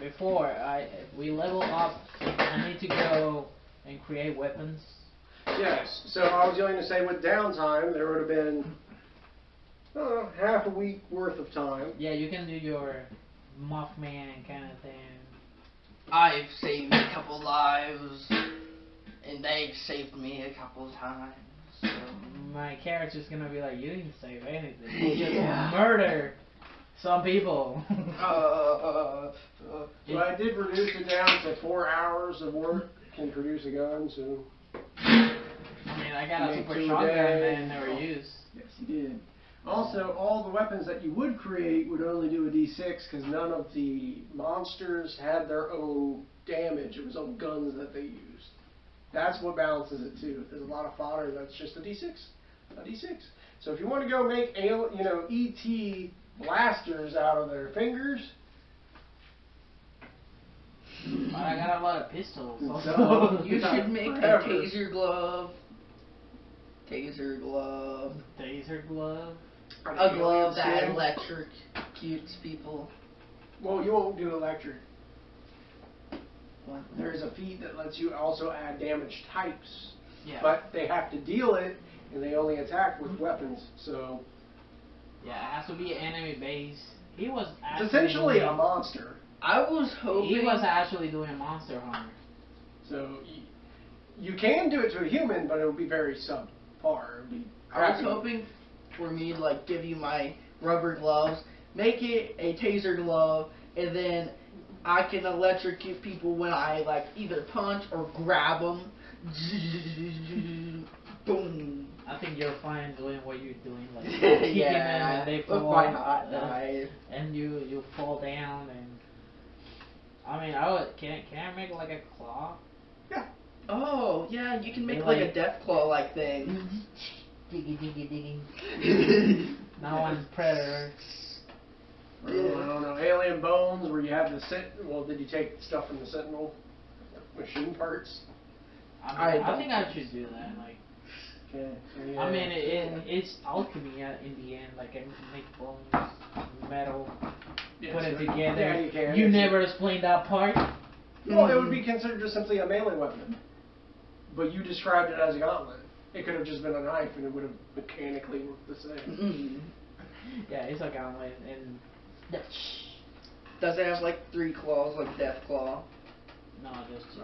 before we level up, I need to go and create weapons. Yes. So I was going to say, with downtime, there would have been half a week worth of time. Yeah, you can do your Mothman kind of thing. I've saved a couple lives, and they've saved me a couple times. So. My character's gonna be like, you didn't save anything. You just Yeah. murder some people. So I did reduce it down to 4 hours of work can produce a gun. So. I mean, I got a Make super 2 a shotgun day. that I never used. Yes, you did. Also, all the weapons that you would create would only do a D6 because none of the monsters had their own damage. It was all guns that they used. That's what balances it too. If there's a lot of fodder, that's just a D6. A D6. So if you want to go make ET blasters out of their fingers, But I got a lot of pistols. So, You should make forever. a taser glove. Taser glove. Taser glove. A glove that Skin. electrocutes people. Well, you won't do electric. What? There's a feat that lets you also add damage types. Yeah. But they have to deal it, and they only attack with weapons. So Yeah, it has to be enemy base. He was it's actually essentially doing, a monster. I was hoping. He was actually doing Monster Hunter. So you can do it to a human, but it would be very subpar. It would be I was crappy. hoping for me to like give you my rubber gloves, make it a taser glove, and then I can electrocute people when I like either punch or grab them. Boom. I think you're fine doing what you're doing, like kicking them and they with fall, my hot knife. and you fall down and. I mean, can I make like a claw? Oh yeah, you can make They're like a like- death claw like thing. Diggy diggy diggy. Now I'm Predator. I don't know, alien bones where you have the well, did you take stuff from the Sentinel machine parts? I think I should do that. Like, Okay. So I mean, it's alchemy in the end. Like, I can make bones, metal, put it together. Yeah, you can. You never explained that part. Well, it would be considered just simply a melee weapon. But you described it as a gauntlet. It could have just been a knife and it would have mechanically worked the same. Yeah, it's a gauntlet and. Does it have like 3 claws like Death Claw? No, just two.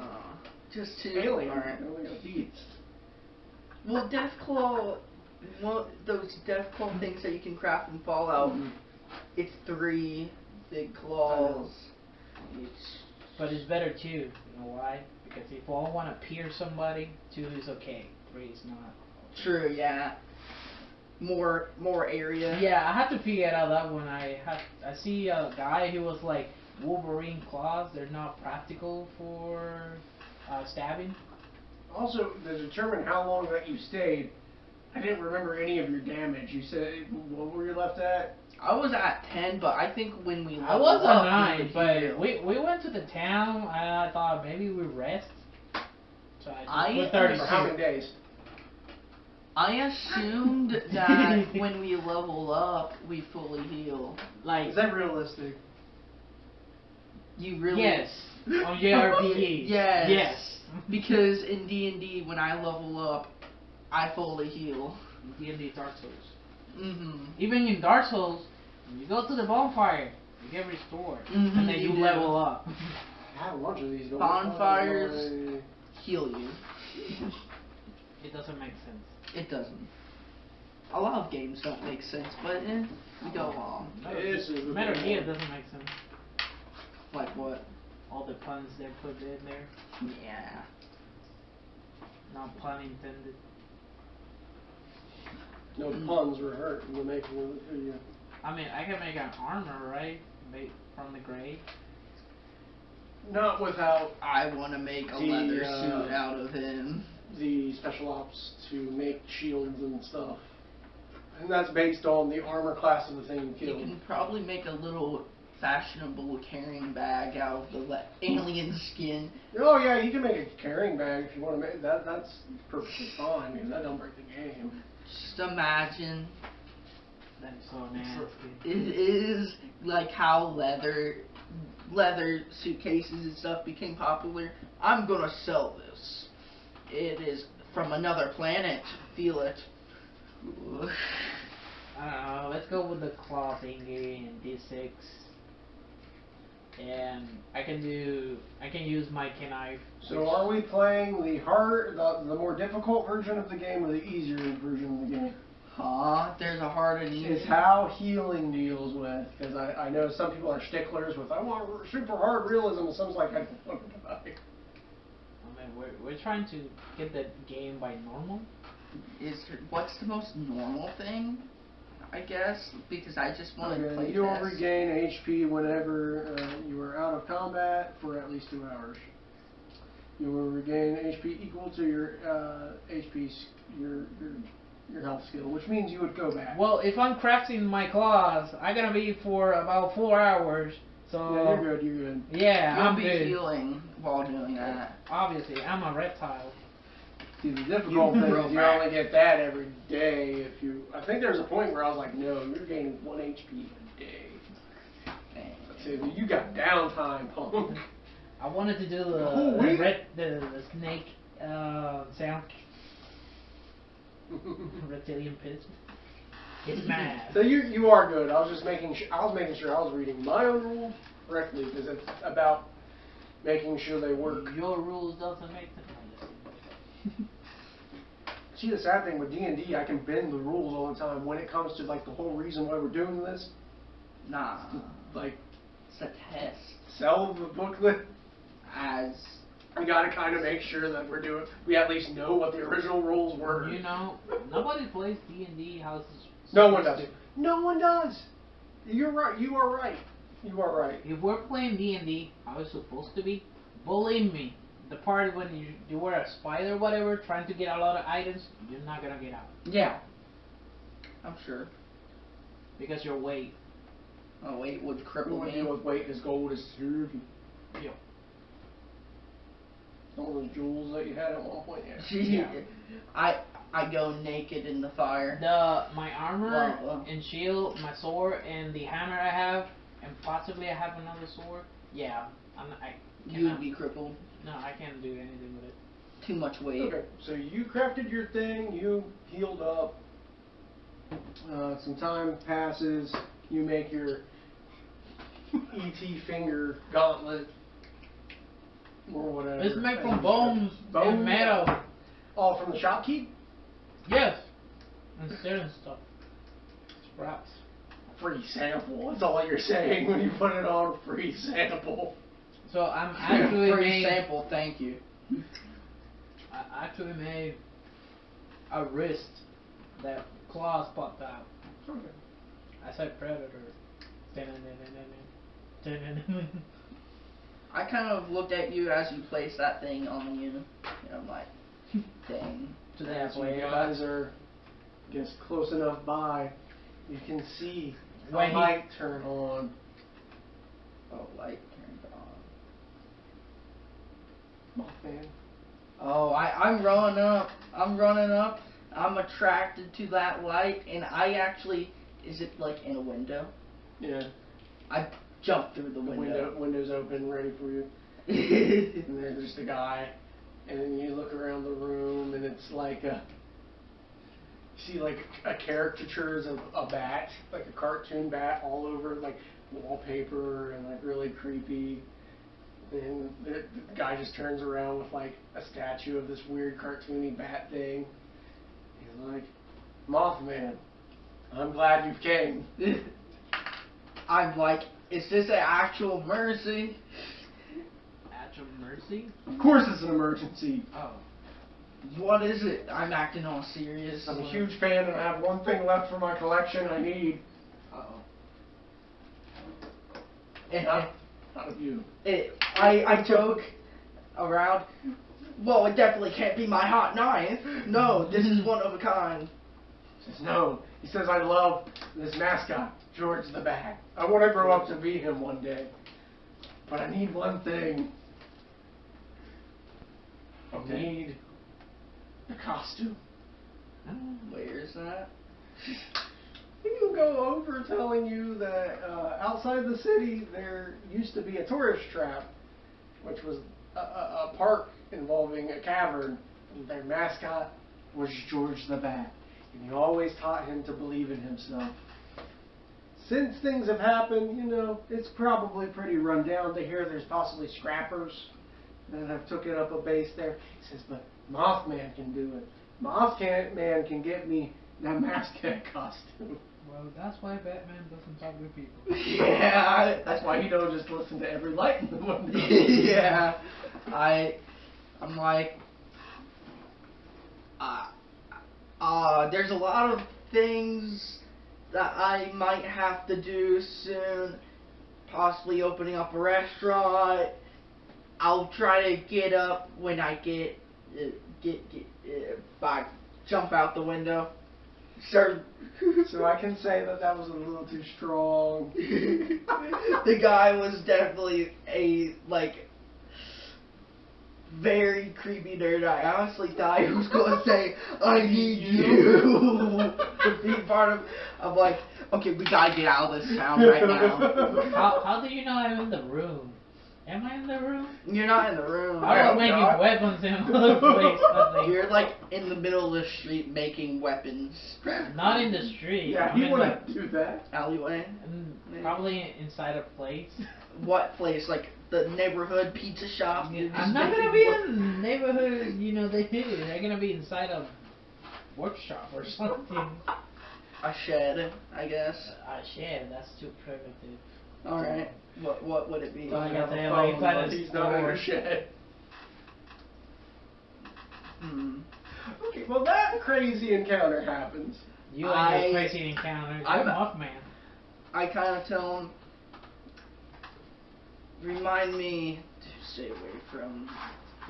Just 2. Alien. Alright. Only got teeth. Well, Death Claw, those Death Claw things that you can craft in Fallout, it's 3 big claws. But it's better 2. You know why? Because if I want to pierce somebody, 2 is okay. 3 is not. True, yeah. More area. Yeah, I have to figure out that one. I see a guy who was like Wolverine claws. They're not practical for stabbing. Also, to determine how long that you stayed, I didn't remember any of your damage. You said, what were you left at? I was at 10, but I think when we I was leveled a up, 9, but heal. we went to the town and I thought maybe we rest. So I just put For 32. how many days? I assumed that when we level up, we fully heal. Like, Is that realistic? You really? yes, on JRPGs. Yes. Yes. Because in D&D, when I level up, I fully heal. D&D Dark Souls. Mm-hmm. Even in Dark Souls, when you go to the bonfire, you get restored, Mhm, and then you you do. level up. I have a bunch of these going. Bonfires. Heal you. It doesn't make sense. It doesn't. A lot of games don't make sense, but we go along. This is the Metal big Gear one. doesn't make sense. Like what? All the puns they put in there, Yeah. not pun intended. No puns were hurt in the making of the video. I mean, I can make an armor, right? Made from the grave. Not without I want to make a The, leather suit out of him. the special ops to make shields and stuff. And that's based on the armor class of the thing you You killed. can probably make a little fashionable carrying bag out of the alien skin. Oh yeah, you can make a carrying bag if you want to make that. That's perfectly fine because that don't break the game. Just imagine That is so nasty. it is like how leather leather suitcases and stuff became popular. I'm gonna sell this. It is from another planet. Feel it. Ooh. I don't know. Let's go with the claw thingy and D6. And I can use my knife. So are we playing the more difficult version of the game or the easier version of the game? Huh? There's a hard and easy. Is how healing deals with, because I know some people are sticklers with, I want super hard realism, and some's like, I don't want to die. I mean, we're trying to get the game by normal. What's the most normal thing? I guess, because I just want to play You will test. regain HP whenever you are out of combat for at least 2 hours. You will regain HP equal to your HP, your health skill, which means you would go back. Well, if I'm crafting my claws, I'm gonna be for about 4 hours. So Yeah, you're good. You're good. Yeah, You'll I'm be good. healing while doing that. Obviously, I'm a reptile. See, the difficult thing grow is you back. only get that every day. If you, I think there's a point where I was like, no, you're gaining 1 HP a day. Dang. Let's see, you got downtime, punk. I wanted to do Oh, wait. the snake sound. Reptilian piss. It's mad. So you are good. I was just making sure I was reading my own rules correctly because it's about making sure they work. Your rules doesn't make sense. See, the sad thing with D&D, I can bend the rules all the time when it comes to like the whole reason why we're doing this. Nah. Like It's a test. sell the booklet. As We gotta kind of make sure that we at least know what the original rules were. You know, nobody plays D&D houses. No one does. No one does. You're right. You are right. You are right. If we're playing D&D, how it's supposed to be, believe me, the part when you were a spider or whatever, trying to get a lot of items, you're not gonna get out. yeah. I'm sure. Because your weight. Oh wait, would Who cripple would me. deal with weight because gold is dirty. Yo. Some of those jewels that you had at one point. Yeah. Gee, I go naked in the fire. My armor Wow. and shield, my sword, and the hammer I have, and possibly I have another sword. Yeah, I You would cannot. be crippled. No, I can't do anything with it. Too much weight. Okay, so you crafted your thing. You healed up. Some time passes. You make your ET finger gauntlet or whatever. It's made from bones and metal. All from the shopkeep. Yes. And certain stuff. Scraps. Free sample. That's all you're saying when you put it on. Free sample. So I'm actually Free made. sample, thank you. I actually made a wrist that claws popped out. Okay. I said predator. I kind of looked at you as you placed that thing on you, and I'm like, dang. To As that you way. guys are, I guess, close enough by, you can see the When he- light turn on. Oh, light turned on. Mothman. Oh, I'm running up. I'm running up. I'm attracted to that light, and I actually, is it like in a window? Yeah. I jump through the The window. window's open, ready for you. And there's just a guy, and then you look around the room, and it's like you see like a caricatures of a bat, like a cartoon bat, all over like wallpaper and like really creepy. And the guy just turns around with like a statue of this weird cartoony bat thing. He's like, Mothman, I'm glad you came. I'm like, is this an actual mercy? Actual mercy? Of course it's an emergency. Oh. What is it? I'm acting all serious. I'm a huge fan and I have one thing left for my collection I need. Uh-oh. Not of you. I joke around. Well, it definitely can't be my hot knife. No, this is one of a kind. He says, no. He says, I love this mascot, George the Bat. I want to grow up to be him one day. But I need one thing. I need the costume. Where is that? You go over telling you that outside the city there used to be a tourist trap, which was a park involving a cavern. And their mascot was George the Bat, and he always taught him to believe in himself. Since things have happened, you know, it's probably pretty run down. They hear there's possibly scrappers that have took it up a base there. He says, but Mothman can do it. Mothman can get me that mascot costume. Well, that's why Batman doesn't talk with people. Yeah. That's why you don't just listen to every light in the window. Yeah. I'm like, there's a lot of things that I might have to do soon. Possibly opening up a restaurant. I'll try to get up when I jump out the window. Sure. So I can say that was a little too strong. The guy was definitely a very creepy nerd. I honestly thought he was going to say, "I need you" to be part of. I'm like, okay, we gotta get out of this town right now. How do you know I'm in the room? Am I in the room? You're not in the room. I was making weapons in another place. But You're like in the middle of the street making weapons. not in the street. Yeah, I'm he in wouldn't do that. Alleyway. Probably inside a place. What place? Like the neighborhood pizza shop? I'm not gonna be in the neighborhood. You know they do. They're gonna be inside a workshop or something. A shed, I guess. Shit, that's too primitive. All right. What would it be? Well, I got Have a to phone, inside but a he's not in store. a shed. Hmm. Okay, well that crazy encounter happens. You and your crazy encounter. I'm- I'm Mothman. I kind of tell him, remind me to stay away from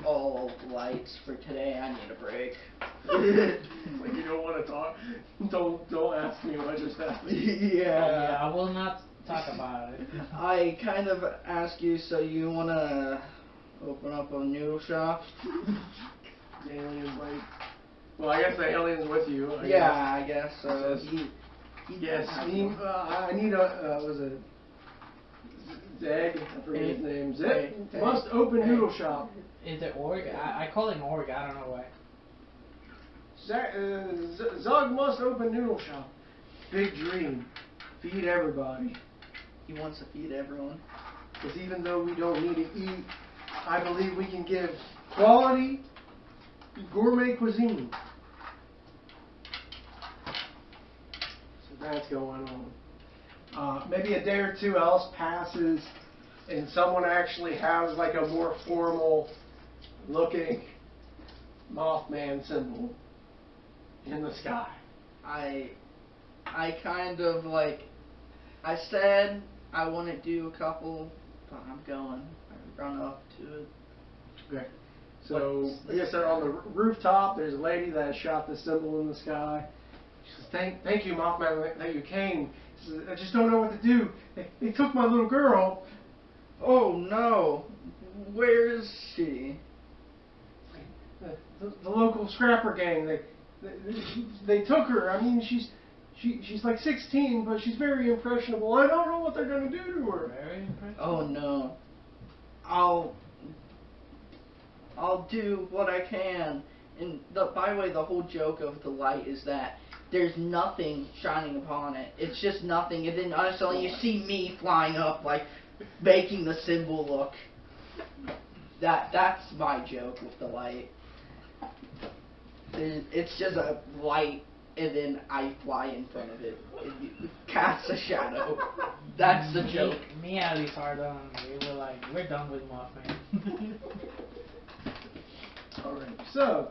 all lights for today. I need a break. Like you don't want to talk. Don't ask me what just happened. Yeah, I will not talk about it. I kind of ask you, so you want to open up a noodle shop? The alien's like, well, I guess the alien's with you. I I guess so. Yes. Yes, I need a, was it Zeg? I forget his name. Zeg must open noodle shop. Is it org? I call him org. I don't know why. Zug must open noodle shop. Big dream. Feed everybody. He wants to feed everyone. Because even though we don't need to eat, I believe we can give quality gourmet cuisine. So that's going on. Maybe a day or two else passes and someone actually has like a more formal looking Mothman symbol in the sky. I kind of I said I want to do a couple, but I'm going. I run up to it. Okay. So, I guess they're on the rooftop. There's a lady that shot the symbol in the sky. She says, thank you, Mothman, that you came. She says, I just don't know what to do. They took my little girl. Oh no! Where is she? The local scrapper gang. They took her. I mean, she's like 16, but she's very impressionable. I don't know what they're gonna do to her. Very impressive. Oh no! I'll do what I can. And by the way, the whole joke of the light is that there's nothing shining upon it. It's just nothing. And then suddenly you see me flying up, making the symbol look. That's my joke with the light. It's just a light, and then I fly in front of it. It casts a shadow. That's the joke. Me and Lizardon, we were like, we're done with Mothman. Alright, so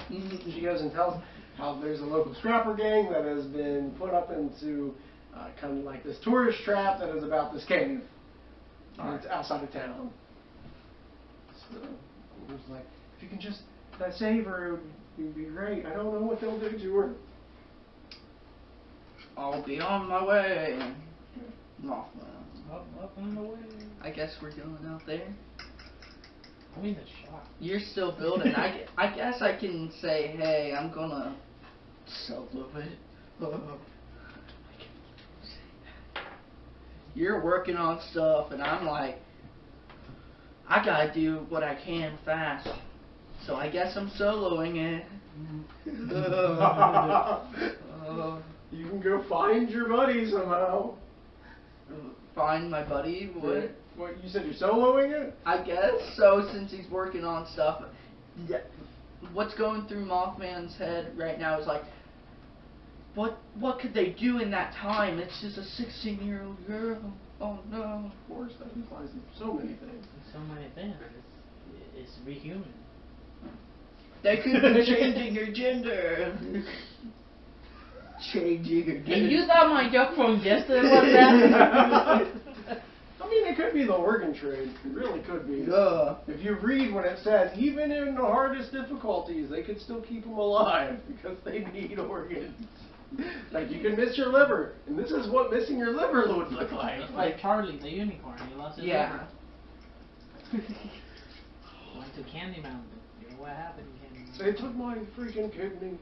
she goes and tells how there's a local scrapper gang that has been put up into kind of like this tourist trap that is about this cave. And it's outside of town. So it was like, if you can just save her, it would be great. I don't know what they'll do to her. I'll be on my way. Mothman. Up on the way. I guess we're going out there. I'm in the shop. You're still building. I guess I can say, hey, I'm gonna solo it. you're working on stuff, and I'm like, I gotta do what I can fast. So I guess I'm soloing it. You can go find your buddy somehow. Find my buddy? What? What, you said you're soloing it? I guess so, since he's working on stuff. What's going through Mothman's head right now is like, what could they do in that time? It's just a 16-year-old girl. Oh no. Of course, that implies so many things. So many things. It's be human. They could be changing her gender. Changing her gender. And you thought my joke from yesterday was that? I mean, it could be the organ trade. It really could be. Yeah. If you read when it says, even in the hardest difficulties, they could still keep them alive because they need organs. Like, you can miss your liver, and this is what missing your liver would look like. It's like Charlie the unicorn. He lost his liver. Went to Candy Mountain. You know what happened in Candy Mountain? They took my freaking kidney.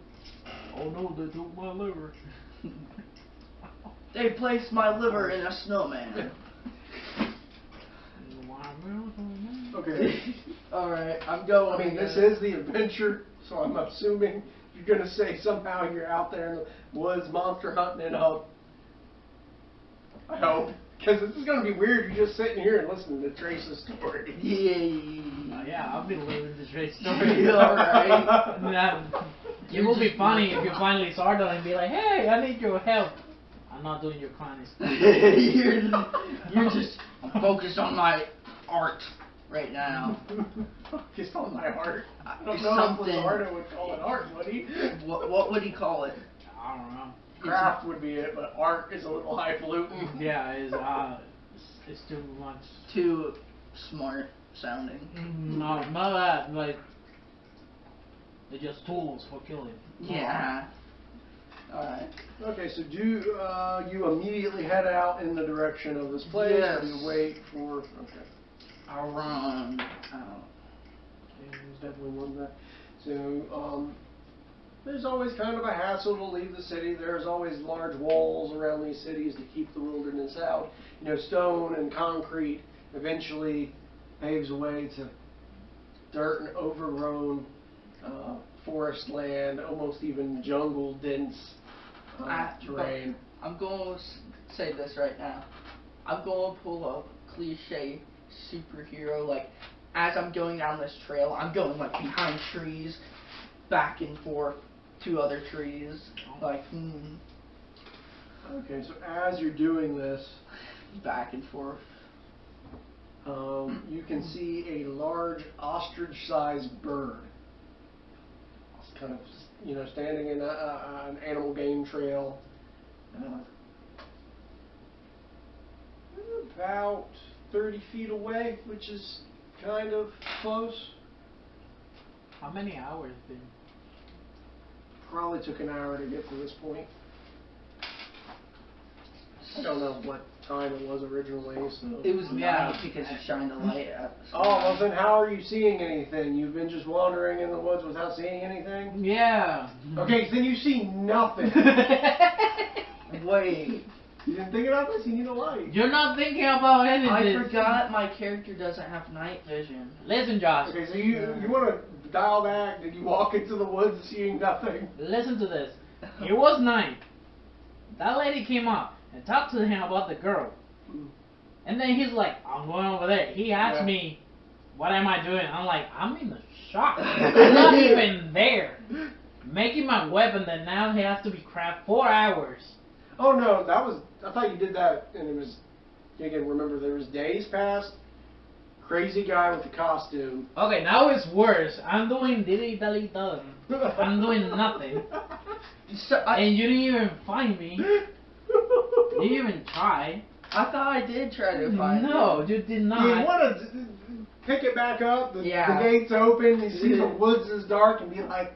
Oh no, they took my liver. They placed my liver in a snowman. Okay. Alright, I'm going. I mean, this is the adventure, so I'm assuming you're going to say somehow you're out there in the woods monster hunting it up. I hope. Because this is going to be weird. You're just sitting here and listening to Trace's story. Yeah. Yeah, I'll be living the Trace story. Alright. It will be funny if you finally start on and be like, hey, I need your help. I'm not doing your clowning stuff. you're just focused on my art right now. Focused on my art. I don't It's know something. if Lizardon would call it art, would he? What would he call it? I don't know. Craft would be it, but art is a little highfalutin. Yeah, it's too much. Too smart sounding. No, not that. Like, they're just tools for killing. Yeah. Alright. Okay, so do you immediately head out in the direction of this place? Yes. Or you wait for... Okay. I'll run out. Okay, there's definitely one there. So, there's always kind of a hassle to leave the city. There's always large walls around these cities to keep the wilderness out. You know, stone and concrete eventually paves a way to dirt and overgrown forest land, almost even jungle dense terrain. I'm going to say this right now. I'm going to pull up cliche superhero, like, as I'm going down this trail, I'm going, like, behind trees, back and forth to other trees, like, Okay, so as you're doing this, back and forth. you can see a large ostrich-sized bird. It's kind of, you know, standing in an animal game trail. About 30 feet away, which is kind of close. How many hours been? Probably took an hour to get to this point. I don't know what time it was originally, so... It was Yeah. night because it shined a light at the Oh, well then how are you seeing anything? You've been just wandering in the woods without seeing anything? Yeah. Okay, then you see nothing. Wait. You didn't think about this? You need a light. You're not thinking about anything. I forgot my character doesn't have night vision. Listen, Josh. Okay, so you want to dial back? Did you walk into the woods seeing nothing? Listen to this. It was night. That lady came up and talked to him about the girl. And then he's like, I'm going over there. He asked me, what am I doing? I'm like, I'm in the shop. I'm not even there. Making my weapon that now has to be crafted 4 hours. Oh no, that was, I thought you did that and it was, again, remember there was days past, crazy guy with the costume. Okay, now it's worse. I'm doing dilly-dally-dum. I'm doing nothing. So, And you didn't even find me. You didn't even try. I thought I did try to find No, you. you did You not. want to pick it back up, the Yeah. gate's open, you see the woods is dark and be like,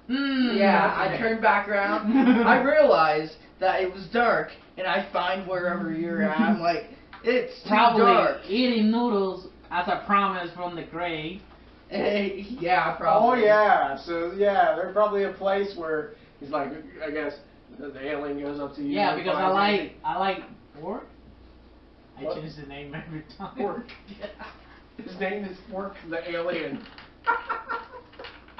Yeah, I turned back around. I realized that it was dark, and I find wherever you're at. I'm like, it's too Probably dark. eating noodles as a promise from the grave. Yeah, probably. oh yeah, so yeah, there's probably a place where he's like, I guess the alien goes up to you. Yeah, and because finds I like pork I What? change the name every time. Orc. His name is Orc the Alien.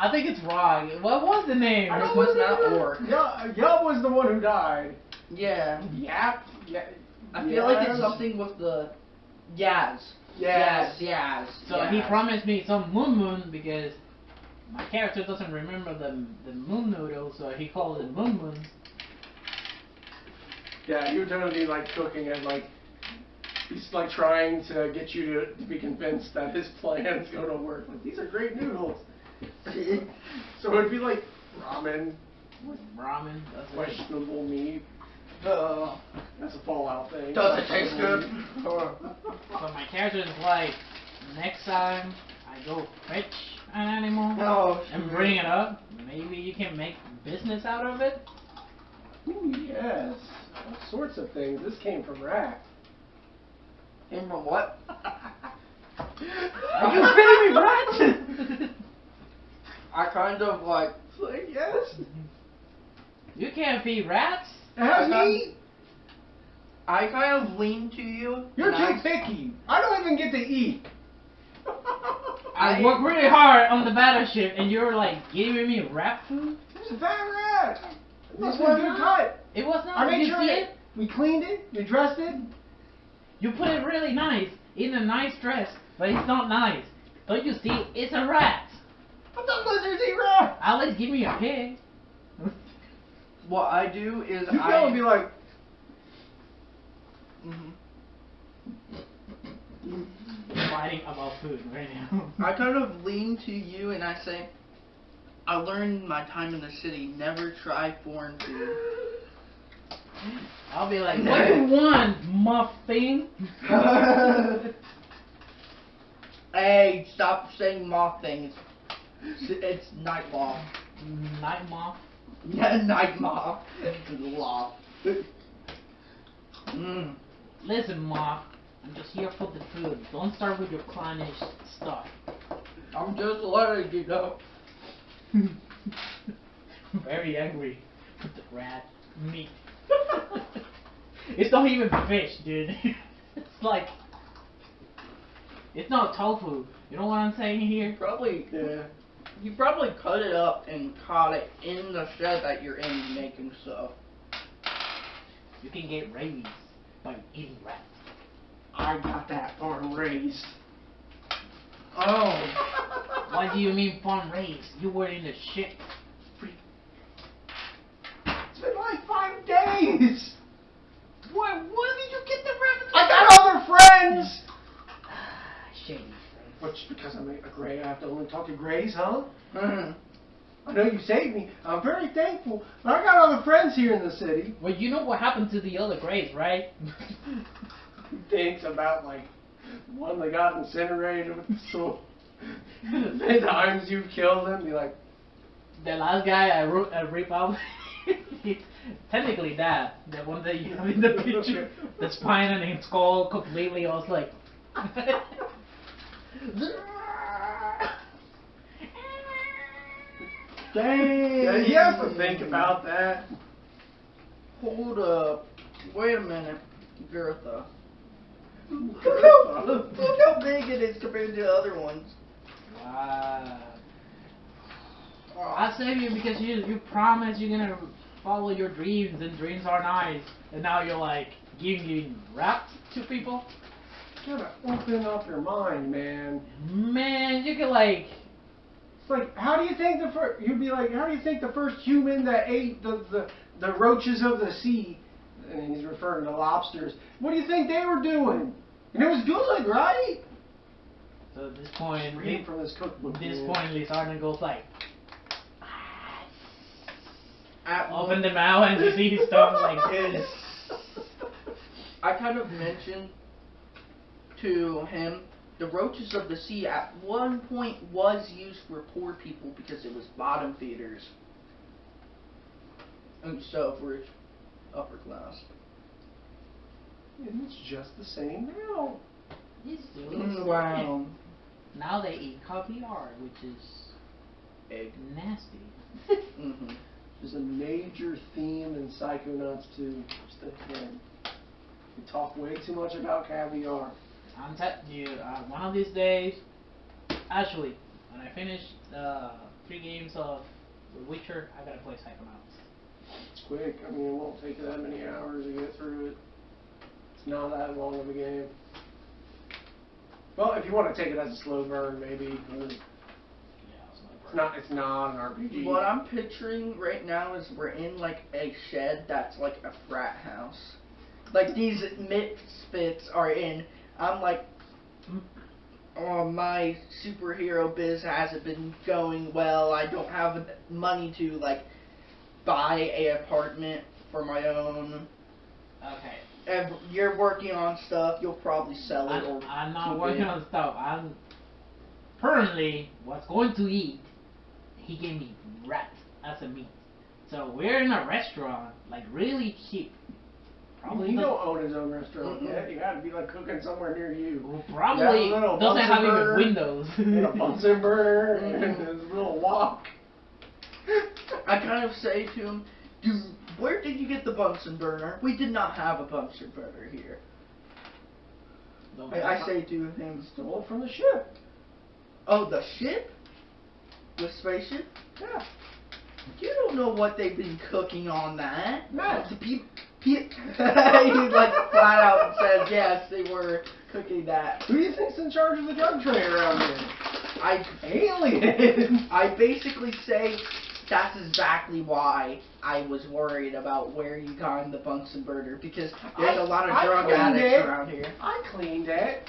I think it's wrong. What was the name? I It don't was know. not Orc. Yub was the one who died. Yeah. Yap. Yeah. I feel like it's something with the Yaz. Yes. Yaz. So he promised me some moon because my character doesn't remember the moon noodle, so he calls it moon. Yeah, you totally like cooking and like he's like trying to get you to be convinced that his plan's going to work. Like these are great noodles. So it'd be like ramen, Ramen. That's it. questionable meat. That's a Fallout thing. Does it taste good? So my character is like, next time I go fetch an animal Oh, and bring it up, maybe you can make business out of it. Ooh, yes. All sorts of things. This came from Rack. And from what? Are you kidding me, Rat? I kind of like. Yes. You can't feed rats. It has I meat. I kind of lean to you. You're and too picky. I don't even get to eat. I work really hard on the battleship, and you're like giving me rat food. It's a fat rat. This It was was good not. cut. It was not. I made You sure see that it? we cleaned it, we dressed it. You put it really nice in a nice dress, but it's not nice. Don't you see? It's a rat. I thought lizards eat rats. At least give me a pig. What I do is You go and be like, Fighting about food right now. I kind of lean to you and I say, I learned in my time in the city, never try foreign food. I'll be like, what do you want, muffin? Hey, stop saying moth things. It's night moth. Night moth. Night moth. Law. Listen, moth. I'm just here for the food. Don't start with your clownish stuff. I'm just letting you know. Very angry with the rat meat. It's not even fish, dude. It's like, it's not tofu. You know what I'm saying here? Probably, yeah. you probably cut it up and caught it in the shed that you're in making stuff. You can get rabies by eating rats. I got that farm raised. Oh. What do you mean farm raised? You were in the shit. It's been like 5 days. Where did you get the rabbits? I got other friends. Shady. But just because I'm a gray, I have to only talk to grays, huh? Mhm. I know you saved me. I'm very thankful. But I got other friends here in the city. Well, you know what happened to the other grays, right? Who thinks about like one that got incinerated with the sword? The times you've killed him, be like, The last guy I rip out, he's technically that. The one that you have in the picture. The spine and his skull completely, I was like... Dang. yeah, you have to think about that. Hold up. Wait a minute, Gertha. Look how big it is compared to the other ones. Wow. I saved you because you promised you're gonna follow your dreams, and dreams are nice. And now you're like giving raps to people. You gotta open up your mind, man. Man, you can like... It's like, how do you think you'd be like, how do you think the first human that ate the roaches of the sea, and he's referring to lobsters, what do you think they were doing? And it was good, right? So at this point, Reading from this cookbook. Lizardon goes like... At Open the mouth and you see his stuff like this. I kind of mentioned to him the roaches of the sea at one point was used for poor people because it was bottom feeders. And so for upper class. And it's just the same now. It's still Wow. Now they eat caviar, which is Egg. nasty. Mm-hmm. There's a major theme in Psychonauts 2. Just a hint. We talk way too much about caviar. I'm telling you, one of these days, actually, when I finish 3 games of The Witcher, I gotta play Psychonauts. It's quick. I mean, it won't take you that many hours to get through it. It's not that long of a game. Well, if you want to take it as a slow burn, maybe. It's not an RPG. What I'm picturing right now is we're in like a shed that's like a frat house. Like these misfits are in. I'm like, oh, my superhero biz hasn't been going well. I don't have money to like buy an apartment for my own. Okay. And you're working on stuff. You'll probably sell it. I'm not working on stuff. I'm currently what's going to eat. He gave me rat as a meat. So we're in a restaurant, like really cheap. Probably he don't own his own restaurant yet. You gotta be like cooking somewhere near you. Well, probably doesn't have even windows. And a Bunsen burner and his little wok. I kind of say to him, dude, where did you get the Bunsen burner? We did not have a Bunsen burner here. I say to him, stole from the ship. Oh, the ship? The spaceship? Yeah. You don't know what they've been cooking on that. Matt. He like flat out says yes, they were cooking that. Who do you think's in charge of the drug trade around here? Aliens. I basically say that's exactly why I was worried about where you got the Bunsen burner, because there's a lot of drug addicts around here. I cleaned it.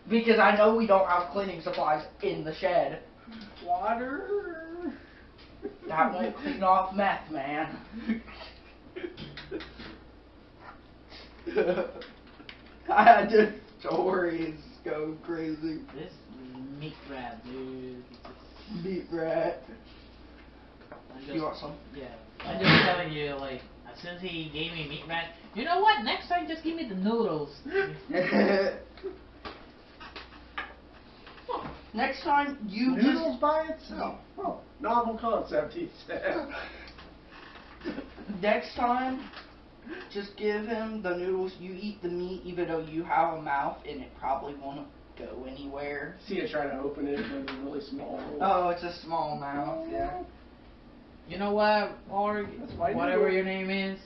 Because I know we don't have cleaning supplies in the shed. Water. That won't clean off meth, man. I had to stories go crazy. This meat rat, dude. Meat rat. You want some? Yeah. I'm just telling you, like, since he gave me meat rat, you know what? Next time, just give me the noodles. Next time, you noodles by itself. Oh, novel concept, he said. Next time, just give him the noodles. You eat the meat, even though you have a mouth, and it probably won't go anywhere. See it trying to open it with a really small hole. Oh, it's a small mouth, yeah. You know what, or whatever your name is.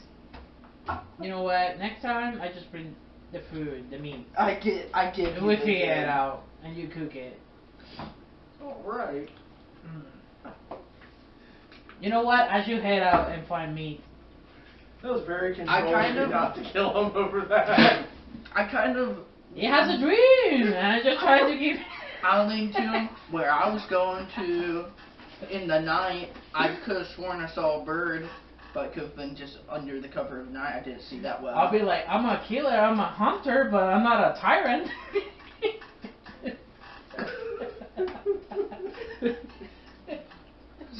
You know what? Next time, I just bring the food, the meat. I give and you we figure it out, and you cook it. All right. You know what? I should head out and find meat. That was very controlling not to kill him over that. I kind of... He has a dream, and I just tried to keep... Howling to him where I was going to in the night. I could have sworn I saw a bird, but it could have been just under the cover of the night. I didn't see that well. I'll be like, I'm a killer, I'm a hunter, but I'm not a tyrant.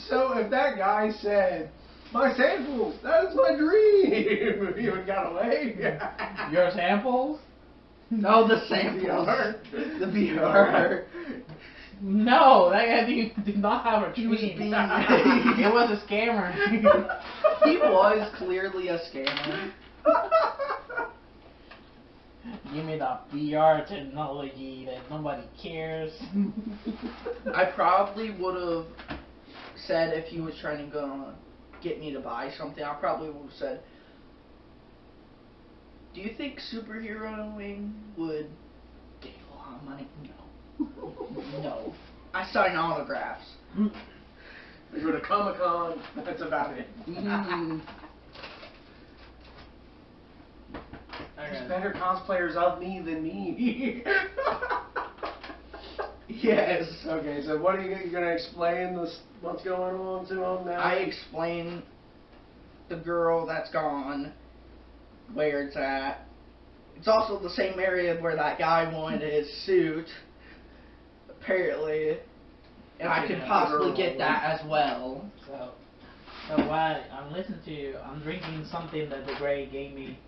So if that guy said, my samples, that is my dream, he would got away. Your samples? No, the samples. The VR. No, that guy did not have a dream. It was a scammer. He was clearly a scammer. Give me the VR technology that nobody cares. I probably would have said, if he was trying to go get me to buy something, I probably would have said, do you think superheroing would get you a lot of money? No. No. I sign autographs. We go to Comic-Con, that's about it. There's better cosplayers of me than me. Yes. Okay, so what are you going to explain what's going on to him now? I explain the girl that's gone, where it's at. It's also the same area where that guy wanted his suit, apparently. And I could possibly get that as well. So while I'm listening to you, I'm drinking something that the Grey gave me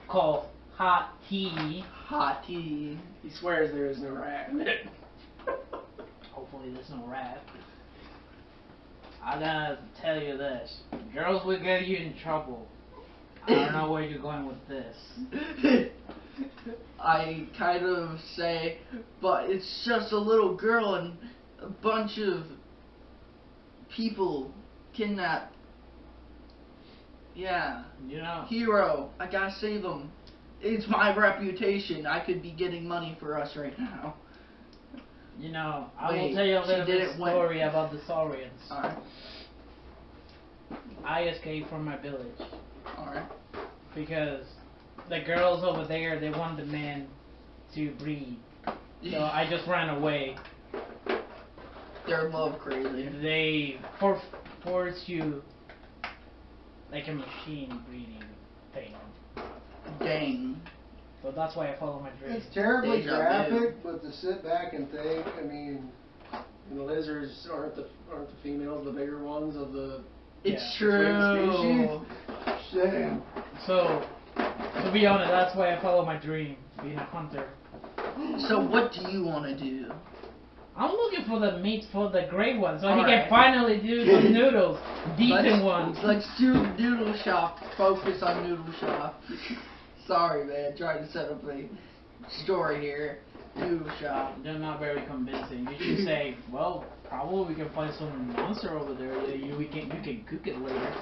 called hot tea. Hot tea. He swears there is no rat in it. Hopefully there's no rat. I gotta tell you this. Girls will get you in trouble. I don't know where you're going with this. I kind of say, but it's just a little girl and a bunch of people kidnapped. Yeah. You know. Hero. I gotta save him. It's my reputation. I could be getting money for us right now. You know, I Wait, will tell you a she little bit didn't win. story about the Saurians. Alright. I escaped from my village Alright. because the girls over there, they want the men to breed. So I just ran away. They're love crazy. They force you like a machine breeding thing. Dang. So that's why I follow my dreams. It's terribly Deja vu. graphic, but to sit back and think, I mean, the lizards aren't the females, the bigger ones of the It's Yeah. true. Damn. So, to be honest, that's why I follow my dream, being a hunter. So what do you want to do? I'm looking for the meat for the great one, so he Alright. can finally do some noodles, decent ones. Let's do noodle shop. Focus on noodle shop. Sorry, man. Trying to set up a story here. Noodle shop. They're not very convincing. You should say, well, probably we can find some monster over there. You can cook it later.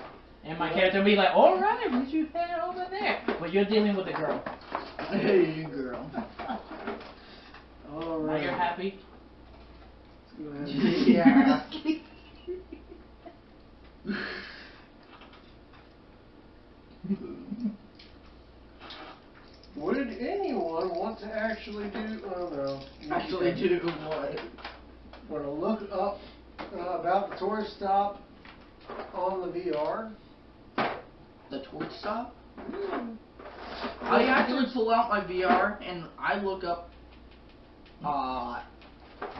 And my character will be like, all right, we should head over there. But you're dealing with a girl. Hey, girl. All Now right. you're happy. Let's go ahead. Yeah. Would anyone want to actually do? Oh no. Actually, do what? Want to look up about the tourist stop on the VR? The torch stop? I actually pull out my VR and I look up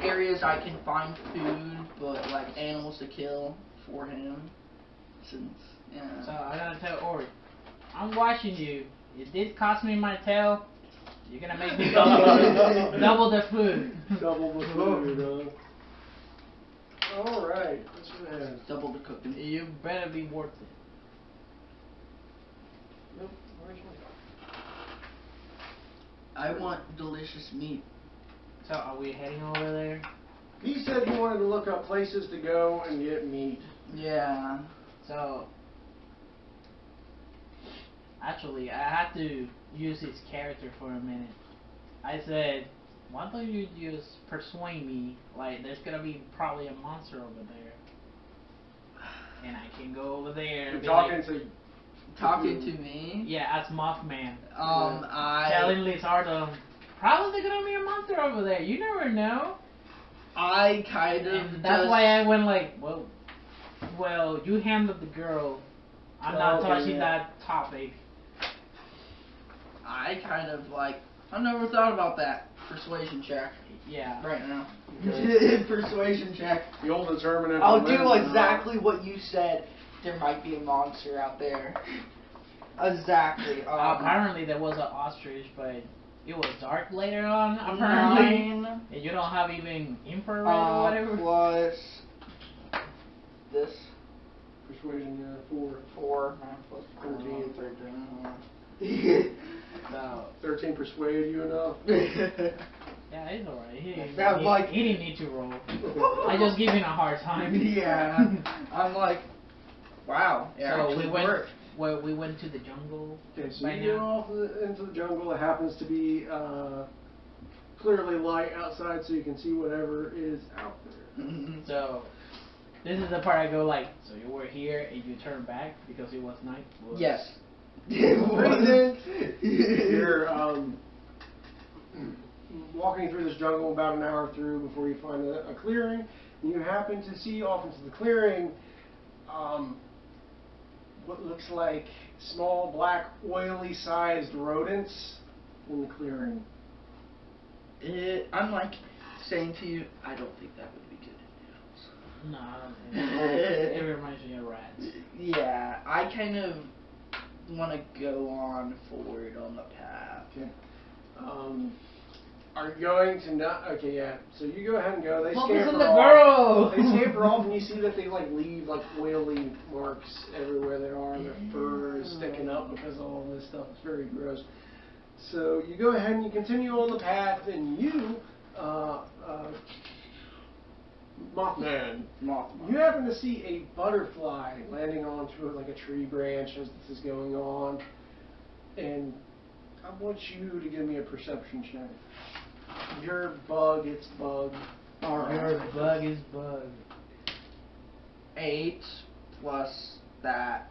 areas I can find food, but like animals to kill for him. Since So yeah. I gotta tell Ori, I'm watching you. It did cost me my tail. You're gonna make me double the food. Double the food, All right. Let's go ahead. Double the cooking. You better be worth it. Nope. Where's my- I want delicious meat. So are we heading over there? He said he wanted to look up places to go and get meat. Yeah. So actually, I had to use his character for a minute. I said, why don't you just persuade me? Like, there's gonna be probably a monster over there, and I can go over there. You're And be talking like, to. Talking to me. yeah, as Mothman. I Telling Lizardon, probably there's gonna be a monster over there. You never know. kind of And that's just, why I went like, well, you handled the girl. I'm not Okay, touching yeah. that topic. I kind of like. I've never thought about that persuasion check Yeah. right now. Okay. Persuasion check. The old determinant. I'll for do Liz, exactly what you said. There might be a monster out there. Exactly. Apparently there was an ostrich, but it was dark later on. Apparently, 9 and you don't have even infrared or whatever. plus this Persuasion, yeah, 4. 4 plus 13. 13. So 13 persuade you enough. yeah, it's alright. He didn't need to roll. I just give him a hard time. Yeah. I'm like, wow. It So actually we went. worked. Well, we went to the jungle. Okay, so Right you go now. off into the jungle. It happens to be clearly light outside, so you can see whatever is out there. So this is the part I go like, so you were here and you turned back because it was night? Yes. You're walking through this jungle about an hour through before you find a clearing. And you happen to see off into the clearing what looks like small black oily sized rodents in the clearing. I'm like saying to you, I don't think that would be good in noodles. No, I don't think it reminds me of rats. Yeah, I kind of want to go on forward on the path. Okay. are going to not. Okay, yeah. So you go ahead and go. They Focus on scamper the off. girl! They scamper off, and you see that they like leave like oily marks everywhere they are, and their fur is sticking up because of all this stuff. It's very gross. So you go ahead and you continue on the path, and you, Mothman, you happen to see a butterfly landing onto like a tree branch as this is going on, and I want you to give me a perception check. Your bug, it's bug. Your bug is bug. 8 plus that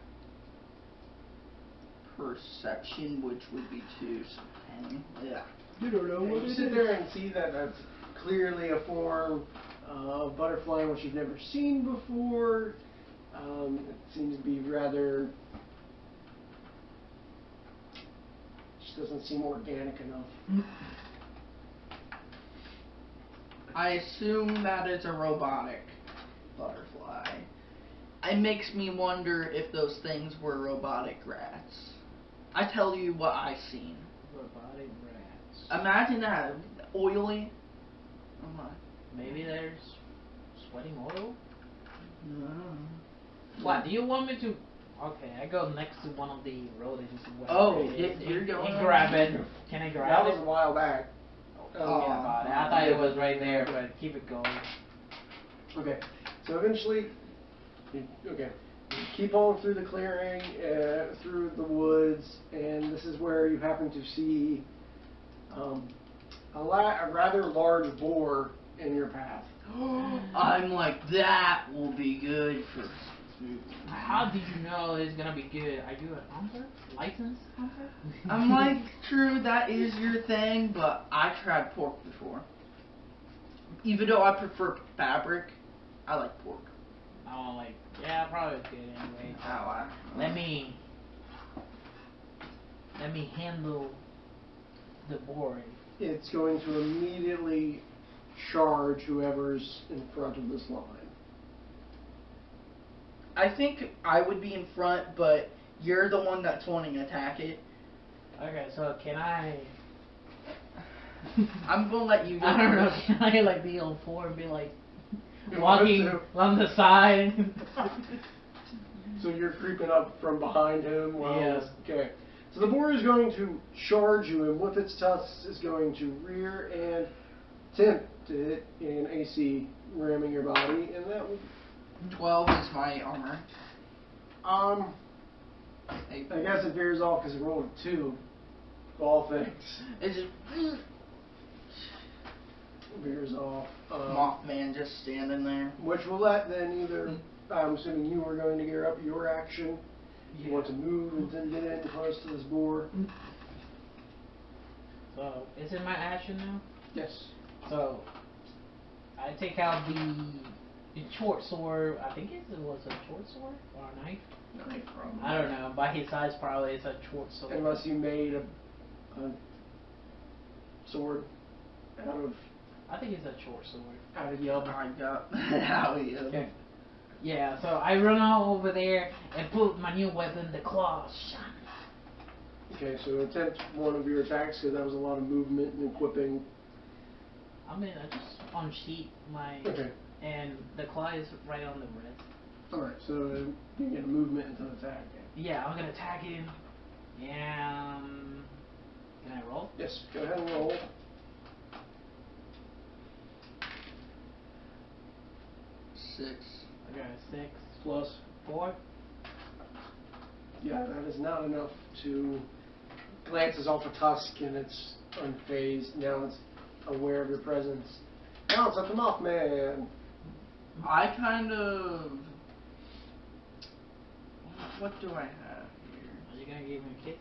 perception, which would be 2, so 10. Yeah. You don't know And you sit there and see that that's clearly a form of butterfly which you've never seen before. It seems to be rather. Just doesn't seem organic enough. I assume that it's a robotic butterfly. It makes me wonder if those things were robotic rats. I tell you what I seen. Robotic rats. Imagine that oily. Maybe there's sweating oil? No. What, do you want me to... Okay, I go next to one of the rodents. Oh, you're going... And grab it. Can I grab That it? was a while back. Forget about it. I thought it was right there, but keep it going. Okay, so eventually, you keep on through the clearing, through the woods, and this is where you happen to see a rather large boar in your path. I'm like, that will be good for... How did you know it's gonna be good? Are you a hunter? Licensed hunter? I'm like, true, that is your thing, but I tried pork before. Even though I prefer fabric, I like pork. Oh, like, yeah, probably it's good anyway. Let me handle the boar. It's going to immediately charge whoever's in front of this line. I think I would be in front, but you're the one that's wanting to attack it. Okay, so can I... I'm gonna let you go. I don't know, can I like be on four and be like walking on the side? So you're creeping up from behind him? Yes. Okay. So the boar is going to charge you, and with its tusks is going to rear and attempt to hit an AC, ramming your body, and that will... 12 is my armor. I guess it veers off because it rolled a 2. Of all things. Is it... Veers off. Mothman just standing there. Which will let then either... I'm assuming you are going to gear up your action. You want to move and then get in close to this boar. So, is it my action now? Yes. So, I take out the short sword. I think it was a short sword or a knife. Knife, probably. I don't know. By his size, probably it's a short sword. Unless you made a sword out of... I think it's a short sword. Out of yelp. I got how he is. Okay. Yeah, so I run all over there and put my new weapon, the claws. Okay, so attempt one of your attacks because that was a lot of movement and equipping. I mean, I just unsheath my... Okay. And the claw is right on the wrist. Alright, so you get a movement into the attack. Yeah, I'm gonna attack him. And... Can I roll? Yes, go ahead and roll. 6. I got a 6. Plus. 4. Yeah, that is not enough to... Glances off a tusk and it's unfazed. Now it's aware of your presence. Now it's up to Mothman. I kind of... What do I have here? Are you gonna give me a kiss?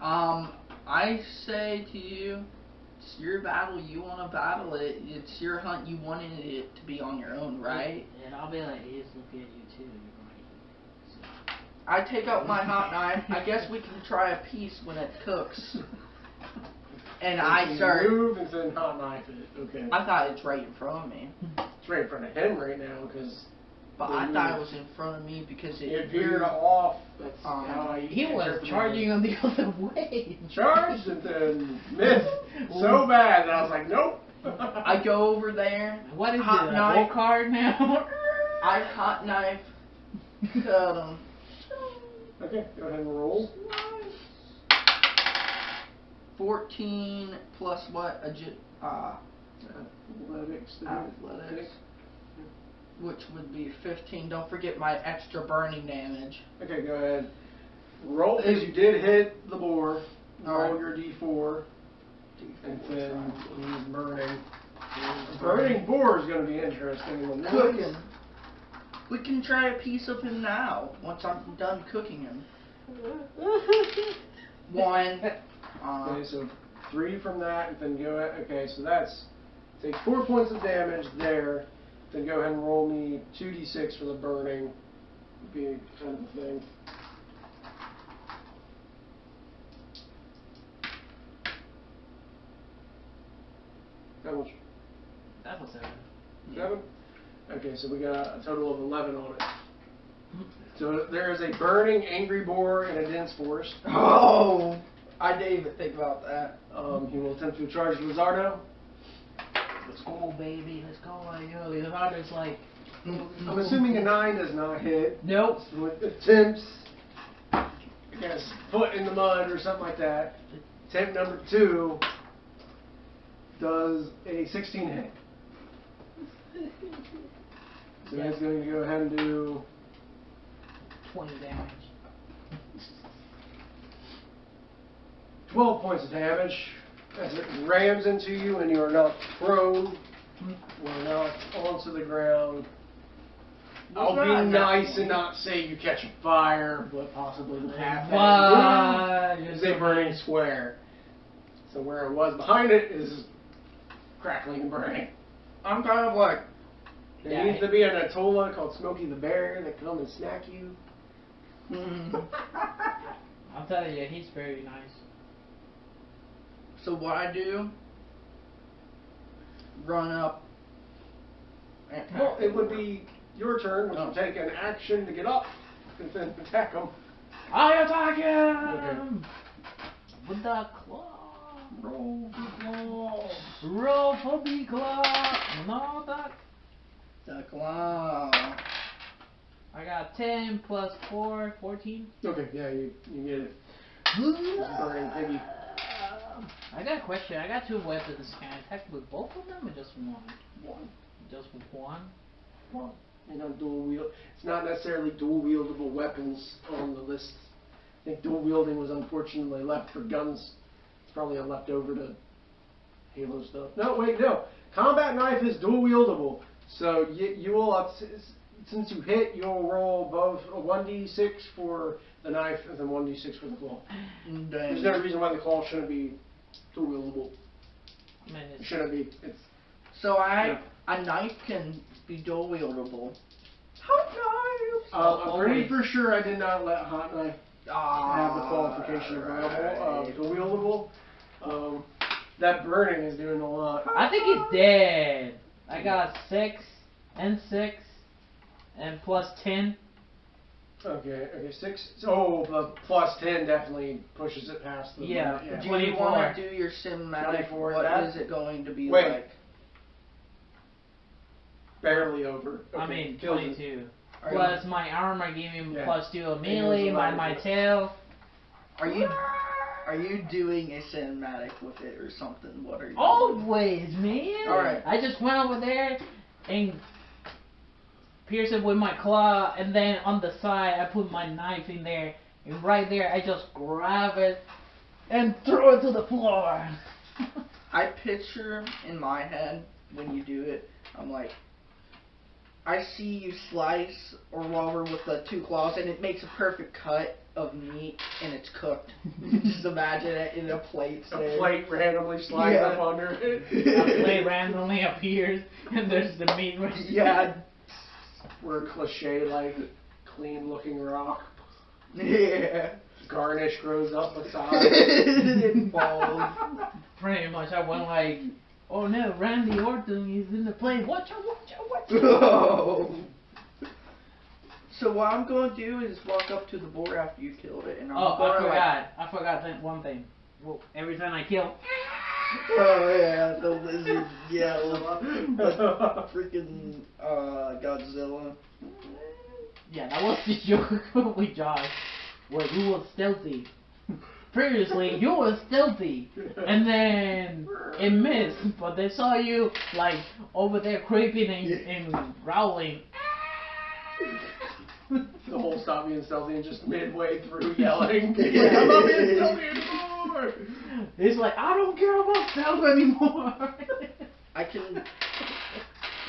I say to you, it's your battle, you want to battle it. It's your hunt, you wanted it to be on your own, right? And I'll be like, he's looking at you too. You're right. So. I take out my hot knife. I guess we can try a piece when it cooks. And I start... Move and then hot knife it. Okay. I thought it's right in front of me. It's right in front of him right now because But I thought it was in front of me because It veered off. That's how He was interpreted charging it. on the other way. Charged and then missed so bad that I was like, nope. I go over there. What is hot it? A knife. gold card now? I hot knife. Cut him. Okay, go ahead and roll. 14 plus what? Athletics. Athletics. Which would be 15. Don't forget my extra burning damage. Okay, go ahead. Roll, because you did hit the boar. Roll Alright. your D4. And then he's burning. Burning boar is going to be interesting. In the Cooking. woods. We can try a piece of him now. Once I'm done cooking him. 1. Okay, so 3 from that, and then go ahead. Okay, so that's take 4 points of damage there. Then go ahead and roll me 2d6 for the burning. Would be kind of the thing. How much? That was 7. 7? Okay, so we got a total of 11 on it. So there is a burning angry boar in a dense forest. Oh! I didn't even think about that. He will attempt to charge Lizardo. Let's go, baby. Let's go. Lizardo's like... I'm assuming a 9 does not hit. Nope. So it attempts, I guess, foot in the mud or something like that. Attempt number 2 does a 16 hit. So that's going to go ahead and do 20 damage. 12 points of damage as it rams into you and you are knocked prone. You are knocked onto the ground. I'll be nice and not say you catch a fire, but possibly half that is a burning square. So where it was behind it is crackling and burning. I'm kind of like... There needs to be an Atola called Smokey the Bear that come and snack you. I'll tell you, he's very nice. So what I do? Run up. And Well, it would be your turn, which Oh. would take an action to get up and then attack them. I attack him! With the claw. Roll the claw. Roll for the claw. No, that. the claw. I got 10 plus 4, 14. Okay, yeah, you get it. Burning piggy. I got a question. I got 2 weapons. Can I attack with both of them or just one? One. Just with one? One. You know, dual wield. It's not necessarily dual wieldable weapons on the list. I think dual wielding was unfortunately left for guns. It's probably a leftover to Halo stuff. No, wait, no. Combat knife is dual wieldable. So you will, since you hit, you'll roll both a 1d6 for the knife and then 1d6 for the claw. There's no reason why the claw shouldn't be dual wieldable. I mean, It shouldn't be. It's So a knife can be dual wieldable. Hot knife. I'm pretty for sure I did not let hot knife have the qualification available. Dual wieldable. That burning is doing a lot. I think he's dead. I got 6 and 6 and plus 10. Okay, 6. Oh, the plus 10 definitely pushes it past the Yeah. limit, yeah. Do you want to do your cinematic? 24, What that- is it going to be Wait. like? Barely over. I Okay, mean, kills it. 22. Are Plus my armor gave me Yeah. plus 2 of And melee, yours my allowed to- tail. Are you doing a cinematic with it or something? What are you? Always, man. Alright. I just went over there and pierced it with my claw, and then on the side I put my knife in there, and right there I just grab it and throw it to the floor. I picture in my head when you do it. I'm like, I see you slice or whatever with the 2 claws, and it makes a perfect cut of meat, and it's cooked. Just imagine it in a plate. A plate randomly slides Yeah. up under it. A plate randomly appears, and there's the meat right there. Yeah. We're cliche like clean looking rock. Yeah. Garnish grows up beside. It falls. Pretty much, I went like, oh no, Randy Orton is in the plane. Watch out, watch out, watch out. Oh. So what I'm going to do is walk up to the boar after you killed it, and I'm Oh, going I forgot one thing. Well, every time I kill. Oh yeah, the lizard yell, the freaking Godzilla. Yeah, that was the joke with Josh, where you were stealthy. Previously, you were stealthy, and then it missed, but they saw you like over there creeping and growling. The whole stop being stealthy and just midway through yelling. Like, I'm not being stealthy anymore. It's like, I don't care about stealth anymore. I can.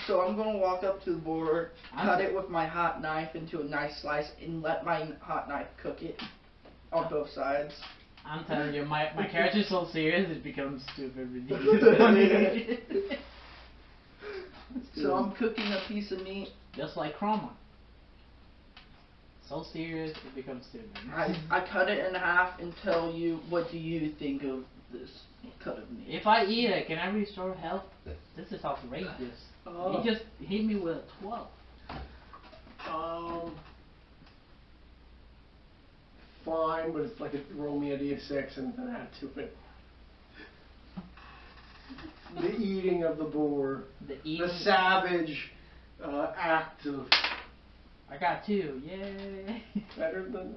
So I'm gonna walk up to the boar, cut it with my hot knife into a nice slice, and let my hot knife cook it on both sides. I'm telling you, my character's so serious it becomes stupid ridiculous. So I'm cooking a piece of meat. Just like Chroma. So serious it becomes stupid. I cut it in half and tell you, what do you think of this cut of meat? If I eat it, can I restore health? This is outrageous. He just hit me with a 12. Fine, but it's like a roll me a d6 and then add to it. The eating of the boar. The savage act of. I got 2. Yay! Better than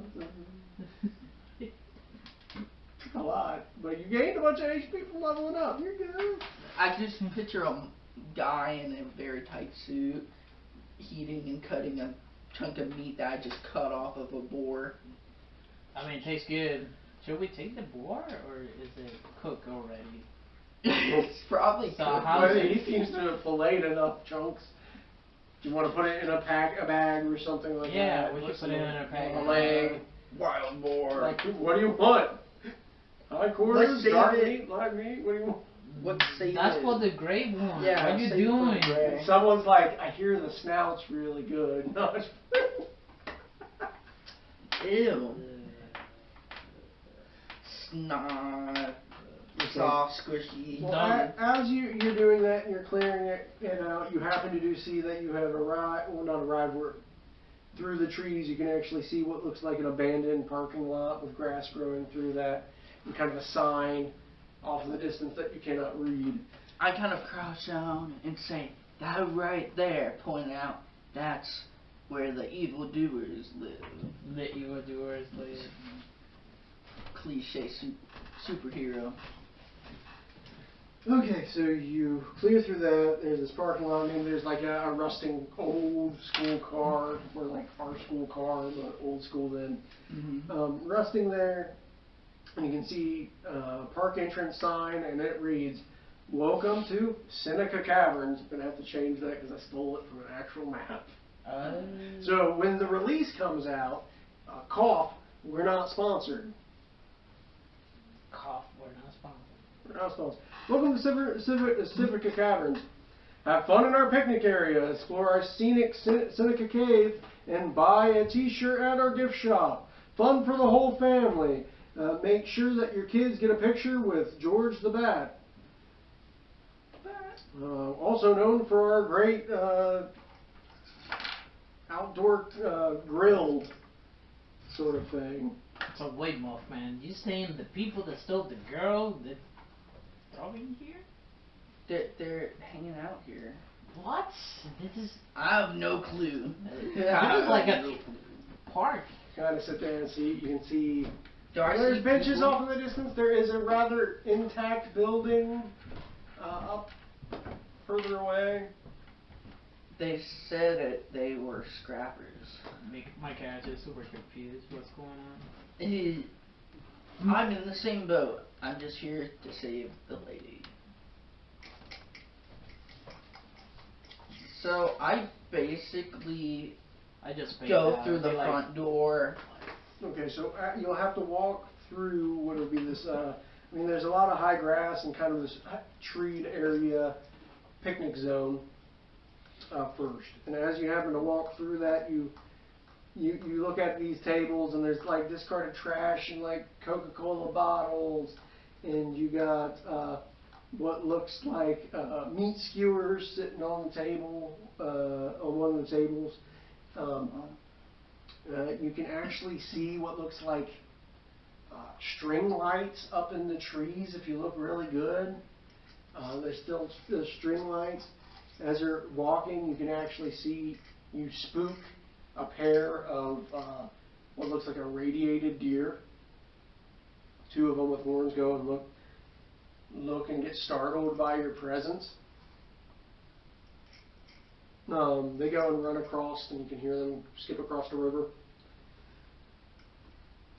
a lot, but you gained a bunch of HP from leveling up. You're good. I just picture a guy in a very tight suit heating and cutting a chunk of meat that I just cut off of a boar. I mean, it tastes good. Should we take the boar, or is it cooked already? It's probably So cooked. how- But he seems to have filleted enough chunks. Do you want to put it in a bag or something like that? Yeah, we should put it in a bag. A leg. Wild boar. Like, what do you want? High quarters, Let's save dark it. meat, light meat. What do you want? What's save That's it? for the great one. Yeah, what you save it for doing? the gray. Someone's like, I hear the snout's really good. No, it's Ew. Snot. Soft, squishy. Well, Done. as you're doing that and you're clearing it out, you happen to see that you have arrived, well not arrived, where through the trees you can actually see what looks like an abandoned parking lot with grass growing through that and kind of a sign off in the distance that you cannot read. I kind of crouch down and say, that right there, point out, that's where the evildoers live. The evildoers live. Cliche superhero. Okay, so you clear through that. There's this parking lot, and there's like a rusting old school car, or like our school car, but old school then. Mm-hmm. Rusting there, and you can see a park entrance sign, and it reads, "Welcome to Seneca Caverns." I'm gonna have to change that because I stole it from an actual map. So when the release comes out, cough, we're not sponsored. Cough, we're not sponsored. We're not sponsored. Welcome to Seneca Caverns. Have fun in our picnic area, explore our scenic Seneca Cave, and buy a t-shirt at our gift shop. Fun for the whole family. Make sure that your kids get a picture with George the Bat. Also known for our great outdoor grill sort of thing. So wait, Moth man, you saying the people that stole the girl that are in here? They're hanging out here. What? This is I have no clue. this is like a park. Kind of sit there and see. You can see Do I there's see benches people? off in the distance. There is a rather intact building up further away. They said that they were scrappers. My character is super confused. What's going on? I'm in the same boat. I'm just here to save the lady. So I basically I just go through the front door. Okay, so you'll have to walk through what will be this. There's a lot of high grass and kind of this treed area, picnic zone first. And as you happen to walk through that, you look at these tables, and there's like discarded trash and like Coca-Cola bottles, and you got what looks like meat skewers sitting on the table, on one of the tables. You can actually see what looks like string lights up in the trees if you look really good. There's still the string lights. As you're walking, you can actually see you spook a pair of what looks like a radiated deer. Two of them with horns go and look and get startled by your presence. They go and run across, and you can hear them skip across the river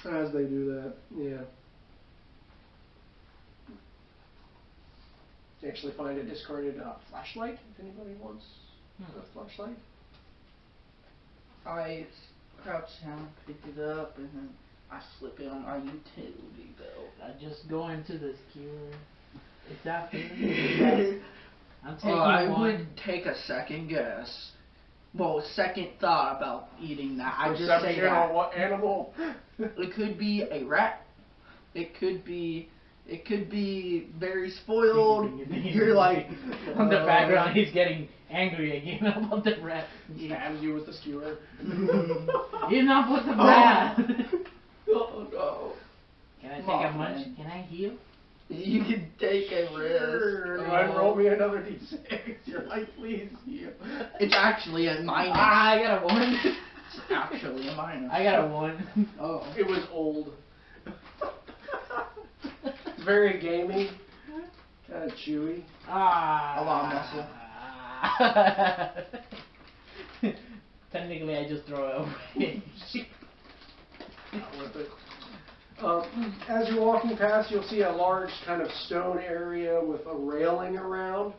as they do that. Yeah. You actually find a discarded flashlight if anybody wants a flashlight. I crouch down, pick it up, and then I slip it on my utility belt. I just go into the skewer. Is that food? I'm taking I one. would take a second guess. Well, second thought about eating that. I just say Perception that. on what animal? It could be a rat. It could be very spoiled. You're like on the background, he's getting angry again about the rat. Stabs you with the skewer. You not put the rat. Oh no. Can I take Moth, a munch? man. Can I heal? You can take a risk. Sure. Go ahead and roll me another d6. You're like, please heal. It's actually a minus. I got a 1. It's actually a minus. I got a 1. Oh. It was old. It's very gamey. Kind of chewy. Ah. A lot of muscle. Technically, I just throw it away. Not worth it. As you're walking past, you'll see a large kind of stone area with a railing around.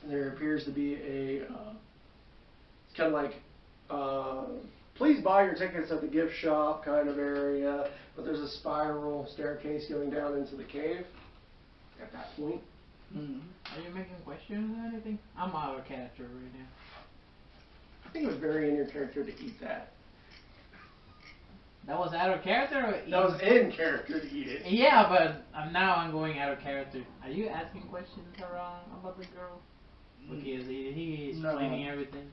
And there appears to be a, it's kind of like, please buy your tickets at the gift shop kind of area. But there's a spiral staircase going down into the cave at that point. Mm. Are you making questions or anything? I'm out of character right now. I think it was very in your character to eat that. That was out of character or That was in character to eat it. Yeah, but now I'm going out of character. Are you asking questions around about the girl? Because he's explaining everything.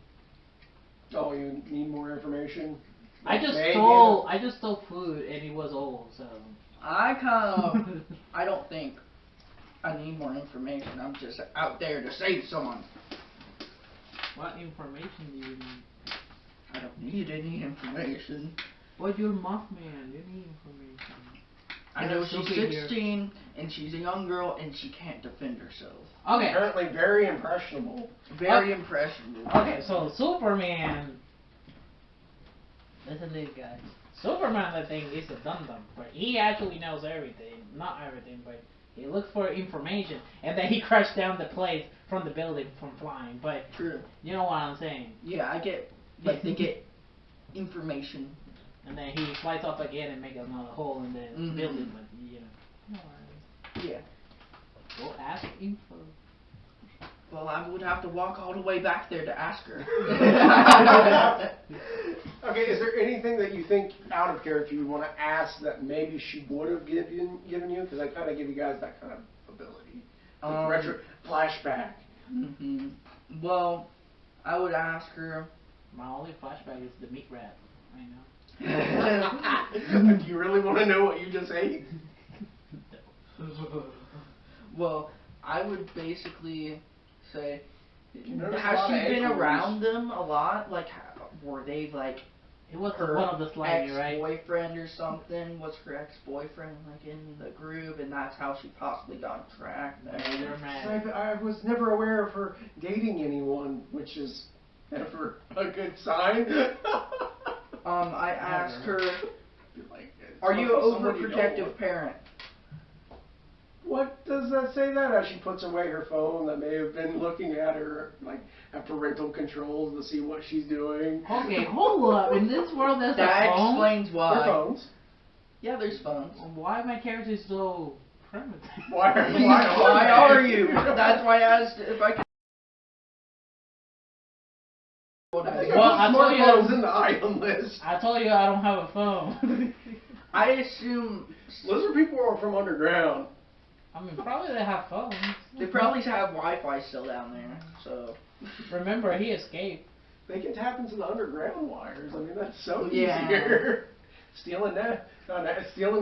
Oh, you need more information? I just Maybe stole food and it was old, so. I kind of. I don't think I need more information. I'm just out there to save someone. What information do you need? I don't need any information. But you're Mothman, you need information. I know she's Sophie here. 16 and she's a young girl and she can't defend herself. Okay. Apparently very impressionable. Very impressionable. Okay, so Superman. Listen to these guys. Superman, I think, is a dum-dum, but he actually knows everything. Not everything, but he looks for information, and then he crashed down the plate from the building from flying. But True. you know what I'm saying. Yeah, I get, like, they get information. And then he flies up again and makes another hole in the building, but you know. Yeah. Go ask info. Well, I would have to walk all the way back there to ask her. Okay, is there anything that you think out of character you want to ask that maybe she would have given you? Because I kind of give you guys that kind of ability. Like retro flashback. Mm-hmm. Well, I would ask her. My only flashback is the meat rat. I know. Do you really want to know what you just ate? Well, I would basically say, There's a has lot she of been acorns. around them a lot? Like, were they like It was her one of the slimy, right? ex-boyfriend or something? Was her ex-boyfriend like in the group, and that's how she possibly got tracked? They're mad. I was never aware of her dating anyone, which is never a good sign. I asked her, Like, are you an someone you don't overprotective want. parent? What does that say that? As she puts away her phone that may have been looking at her, like, have parental controls to see what she's doing. Okay, hold up. In this world, there's That a phone? explains Their why. phones. Yeah, there's phones. Why my character is so primitive? Why Why are you? That's why I asked if I could. I think Well, I I put told you- smartphones in the item list. I told you I don't have a phone. I assume Lizard people are from underground. I mean, probably they have phones. they probably have Wi-Fi still down there. So Remember, he escaped. They can tap into the underground wires. I mean, that's so Yeah. easier. Stealing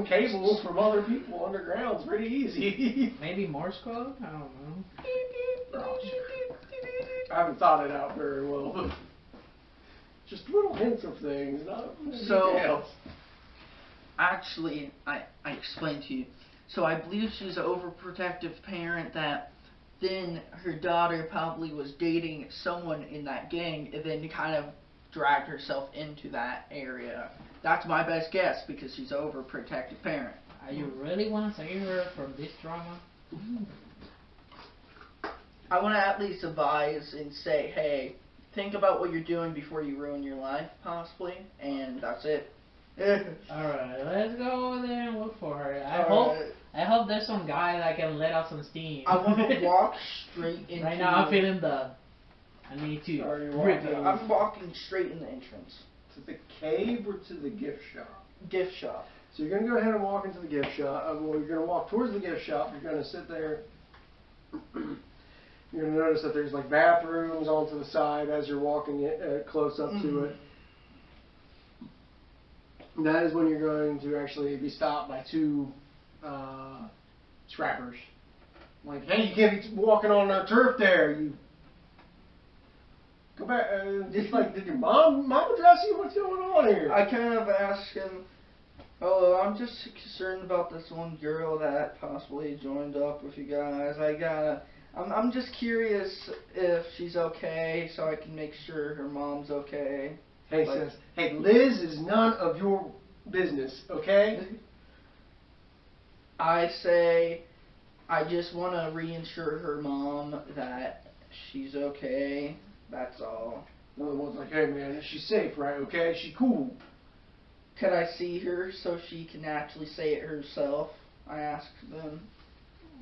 cable from other people underground's pretty easy. Maybe Morse code? I don't know. I haven't thought it out very well, but just little hints of things, not So- details. Actually, I explained to you. So I believe she's an overprotective parent that then her daughter probably was dating someone in that gang and then kind of dragged herself into that area. That's my best guess because she's an overprotective parent. You really want to save her from this drama? I want to at least advise and say, hey, think about what you're doing before you ruin your life, possibly, and that's it. Alright, let's go over there and look for her. Alright. I hope there's some guy that can let out some steam. I want to walk straight into. Right now I'm feeling I need to Are you rip walking? it. I'm walking straight in the entrance. To the cave or to the gift shop? Gift shop. So you're going to go ahead and walk into the gift shop. Well, you're going to walk towards the gift shop. You're going to sit there. You're going to notice that there's like bathrooms on to the side as you're walking close up to it. And that is when you're going to actually be stopped by two scrappers. Like, hey, you can't be walking on our turf there. You go back. Just like, did your mom address you? What's going on here? I kind of asked him, oh, I'm just concerned about this one girl that possibly joined up with you guys. I'm just curious if she's okay, so I can make sure her mom's okay. Hey, Like- says, hey, Liz is none of your business, okay? I say, I just want to reinsure her mom that she's okay. That's all. Another one's like, hey, man, she's safe, right? Okay, she's cool. Could I see her so she can actually say it herself? I asked them.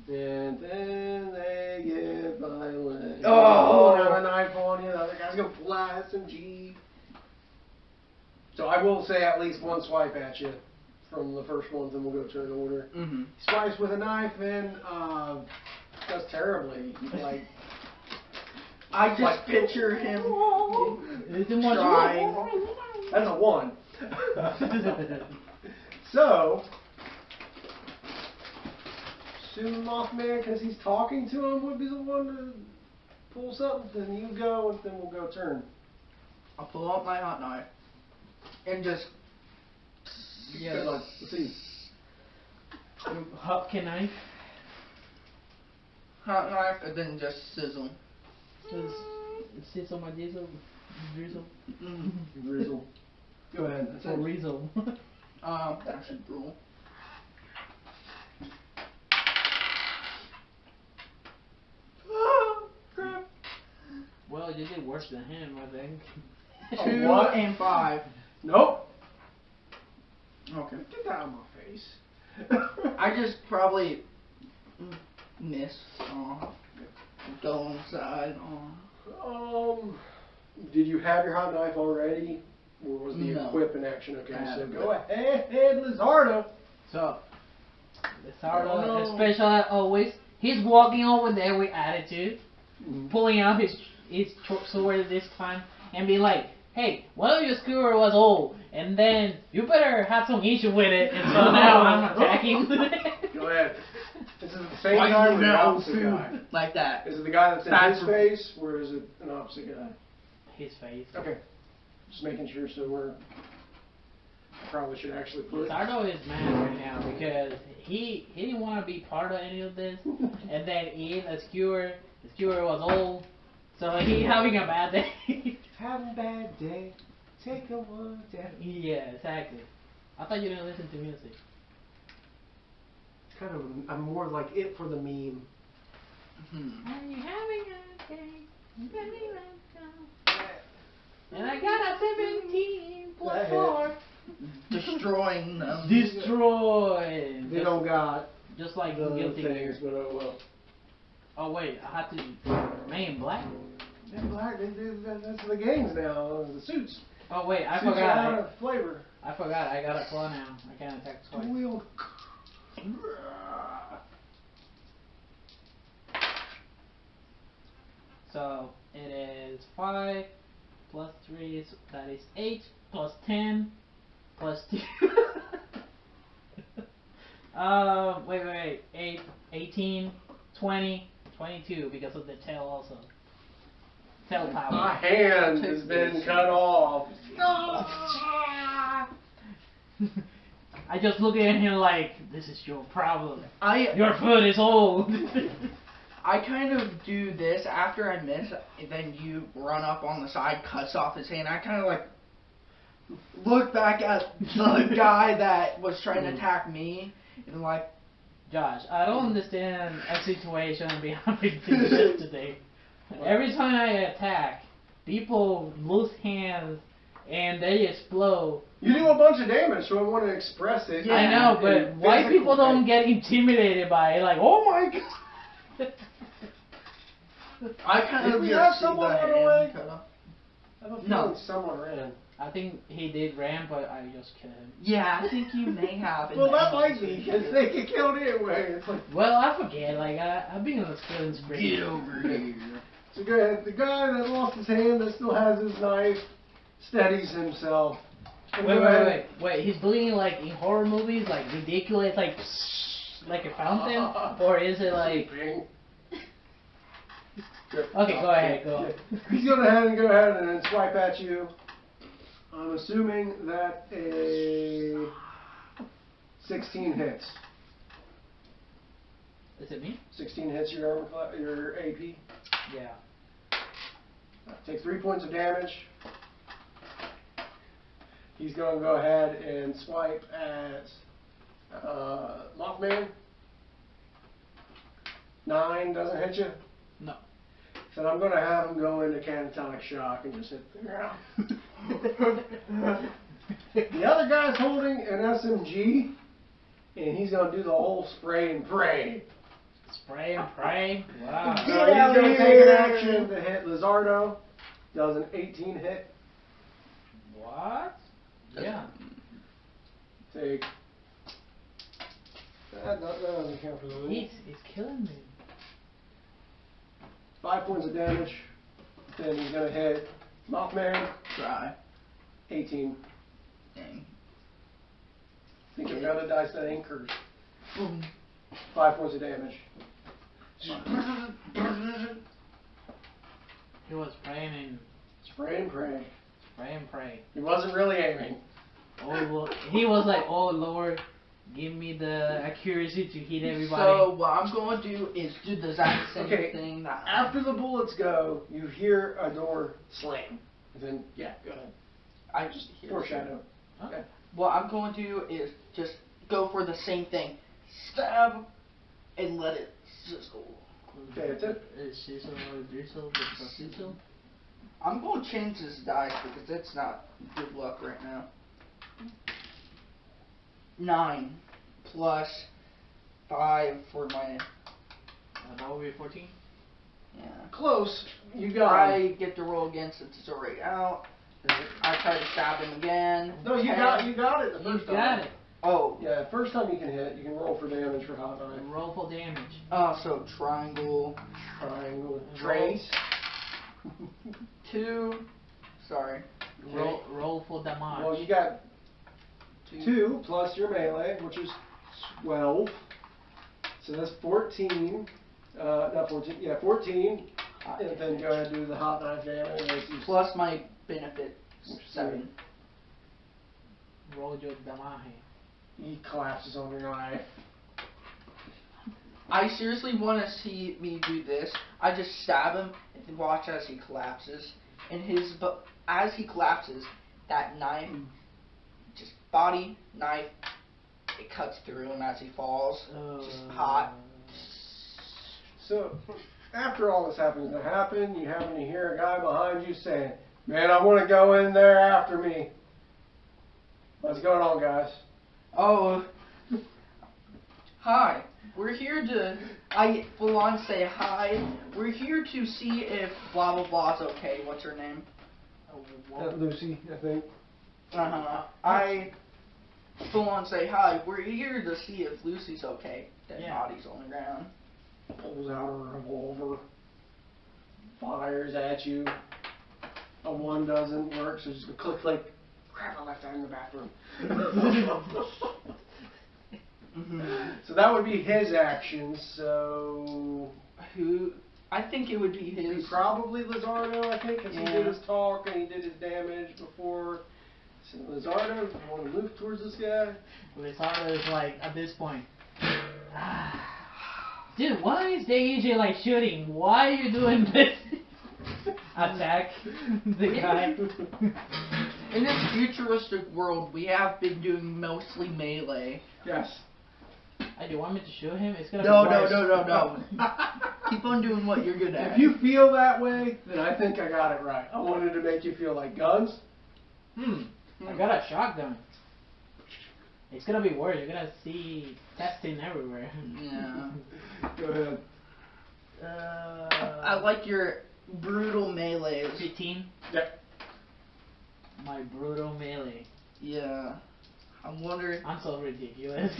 And then they get violent. Oh! Pull out a knife on you. The other guy's gonna pull out SMG. So I will say at least one swipe at you from the first ones, and we'll go turn order. Mm-hmm. He swipes with a knife and does terribly. Like I just Like- picture him Trying. trying. that's a 1. So, assume Mothman, because he's talking to him, would be the one to pull something. Then you go, and then we'll go turn. I'll pull out my hot knife and just. Yes. Let's see. Hopkin knife. Hot knife and then just sizzle. Sizzle my diesel. Drizzle. Mm. Drizzle. Go ahead. That's For it. Rizzle. That should rule. Well, you did worse than him, I think. Oh, 2 what? and 5. Nope. Okay. Get that out of my face. I just probably miss. Go inside. Did you have your hot knife already? Or was the No. equip in action? Okay, I so haven't. go ahead, Lizardo. So, Lizardo, Oh, no. especially always, he's walking over there with attitude, pulling out his sword this time, and be like, hey, one of your skewer was old, and then you better have some issue with it, and so now I'm attacking. Go ahead. This is the same Why guy you or the know opposite food guy? like that? Is it the guy that's in That's his for- face, or is it an opposite guy? His face. Okay. Just making sure, so we're... Probably should actually put... Lizardo is mad right now because he didn't want to be part of any of this, and then the skewer was old, so he having a bad day. Have a bad day. Take a one down. Yeah, exactly. I thought you didn't listen to music. It's kind of... I'm more like it for the meme. Are you having a day? Baby, let's go. And I got a 17 plus 4. Destroying them. Destroy. They don't got Just like the Guilty things, Gear. but oh well. Oh wait, I have to. Man in Black. They're black. That's the games now. The suits. Oh wait, I Suits are forgot. out of flavor. I forgot. I got a claw now. I can't attack twice. Wheel. So it is 5, plus 3 is, that is 8, plus 10, plus 2. Wait. 8, 18, 20, 22 because of the tail also. Tail power. My hand has been cut off. I just look at him like, this is your problem. I Your foot is old. I kind of do this after I miss, and then you run up on the side, cuts off his hand. I kind of like look back at the guy that was trying to attack me, and I'm like, Josh, I don't understand a situation behind things yesterday. Every time I attack, people lose hands and they explode. You do a bunch of damage, so I want to express it. Yeah, I know, but why people don't get intimidated by it? Like, oh my god! I kind of Did we just have see someone the run hand away? cut off. I have a No. feeling someone ran. I think he did ram, but I just killed him. Yeah, I think you may have. Well, that might be, because they get killed anyway. It's like, Well, I forget. Like, I've been on this killing spree. Get over here. so go ahead. The guy that lost his hand that still has his knife steadies himself. And go ahead. Wait. He's bleeding like in horror movies, like ridiculous, like a fountain, or is it like? Okay, go ahead, go. He's going to go ahead and then swipe at you. I'm assuming that a 16 hits. Is it me? 16 hits your armor your AP. Yeah. Take 3 points of damage. He's going to go ahead and swipe at Mothman. 9 doesn't hit you. No. So I'm going to have him go into catatonic shock and just hit the ground. The other guy's holding an SMG, and he's going to do the whole spray and pray. Spray and pray. Wow. He's going to take an action to hit Lizardo. Does an 18 hit. What? Yeah. Take. That doesn't count for the win. He's killing me. 5 points of damage. Then he's going to hit Mothman. Try. 18. Dang. Think I've got a dice that anchors. Boom. 5 points of damage. He was praying and Spray and pray. spray and pray. He wasn't really aiming. Oh, well, he was like, oh Lord, give me the accuracy to hit everybody. So what I'm going to do is do the exact same Okay, thing. That after the bullets go, you hear a door slam. And then, yeah, go ahead. I just hear. Foreshadow. Okay. What I'm going to do is just go for the same thing. Stab and let it sizzle. Okay, that's it. I'm going to change this dice because it's not good luck right now. 9 plus 5 for my. That would be 14. Yeah. Close. You got I him. get to roll against it. It's already out. I try to stab him again. No, you 10. got it the You first time. got it. Oh. Yeah, first time you can hit, you can roll for damage for hot knife. Roll for damage. So triangle. Triangle. Trace. 2. Sorry. Roll for damage. Well, you got 2 plus your melee, which is 12. So that's 14. Not 14. Yeah, 14. And then go ahead and do the hot knife damage. Plus my benefit. 7. Roll your damage. He collapses on your knife. I seriously want to see me do this. I just stab him and watch as he collapses. And as he collapses, that knife, just body, knife, it cuts through him as he falls. Just hot. So, after all this happens to happen, you happen to hear a guy behind you saying, "Man, I want to go in there after me." What's going on, guys? Oh, hi. We're here to, I full on say hi. We're here to see if blah blah blah's okay. What's her name? Lucy, I think. I full on say hi. We're here to see if Lucy's okay. Dead Yeah. body's on the ground. Pulls out a revolver, fires at you. A 1 doesn't work, so just go click. Crap, I left that in the bathroom. So that would be his actions. So who? I think it would be his. Probably Lizardo, I think, because he did his talk and he did his damage before. So Lizardo, you want to move towards this guy? Lizardo is like, at this point, dude, why is AJ like shooting? Why are you doing this? Attack the guy. In this futuristic world, we have been doing mostly melee. Yes. Hey, do you want me to shoot him? It's gonna No, be no, worse. no, no, no. Keep on doing what you're good at. If you feel that way, then I think I got it right. I wanted to make you feel like guns. I got a shotgun. It's gonna be worse. You're gonna see testing everywhere. Yeah. Go ahead. I like your brutal melee. 15. Yep. My brutal melee. Yeah. I'm wondering. I'm so ridiculous.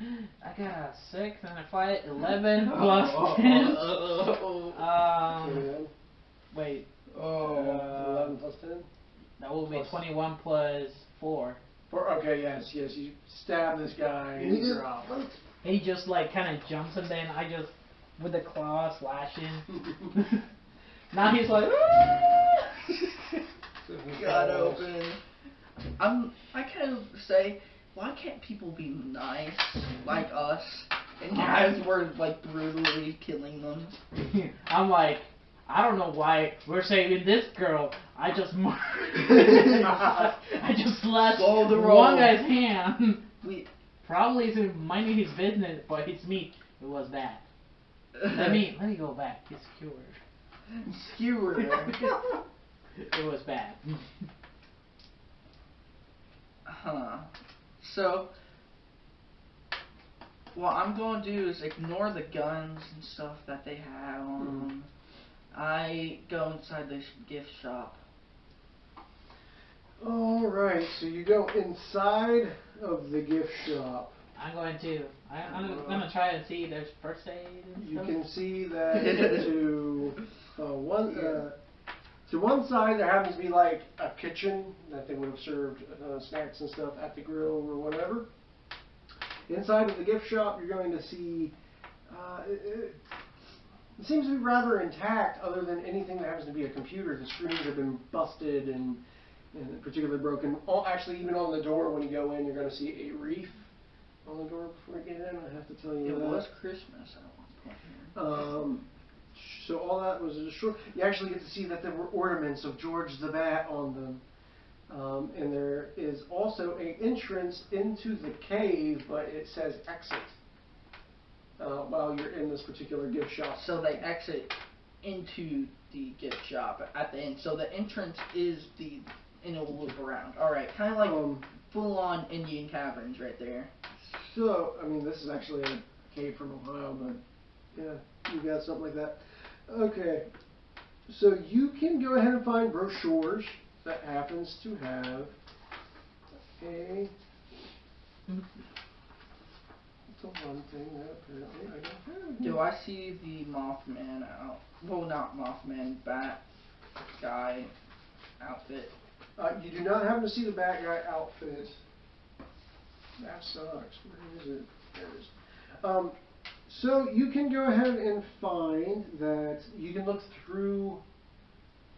I got a 6 and a 5, 11 plus 10. Wait. 11 plus 10? That will be Plus 21 plus 4. Okay, yes, you stab this guy and you drop. He just like kind of jumps and then I just, with the claw slashing. Now he's like, Got open. I kind of say, why can't people be nice like us? And guys were like brutally killing them. I'm like, I don't know why we're saving this girl. I just I just slashed one guy's hand. Probably isn't minding his business, but it's me. It was bad. Let me go back. It's cured. Skewer. It was bad. Huh. So, what I'm going to do is ignore the guns and stuff that they have on them. I go inside this gift shop. Alright, so you go inside of the gift shop. I'm going to. I'm gonna try and see if there's first aid and You stuff. can see that to one side there happens to be like a kitchen that they would have served snacks and stuff at the grill or whatever. Inside of the gift shop you're going to see it seems to be rather intact other than anything that happens to be a computer. The screens have been busted and particularly broken. Actually, even on the door when you go in you're going to see a reef on the door before you get in. I have to tell you It that. was Christmas at one point here. So all that was a short. You actually get to see that there were ornaments of George the Bat on them, and there is also an entrance into the cave, but it says exit while you're in this particular gift shop. So they exit into the gift shop at the end. So the entrance is and it'll loop around. All right, kind of like full-on Indian caverns right there. So I mean, this is actually a cave from Ohio, but yeah, you got something like that. Okay, so you can go ahead and find brochures that happens to have a. It's a one thing that apparently I don't have. Do I see the Mothman out? Well, not Mothman, Bat guy outfit. You do not happen to see the bad guy outfit. That sucks. Where is it? There it is. So you can go ahead and find that you can look through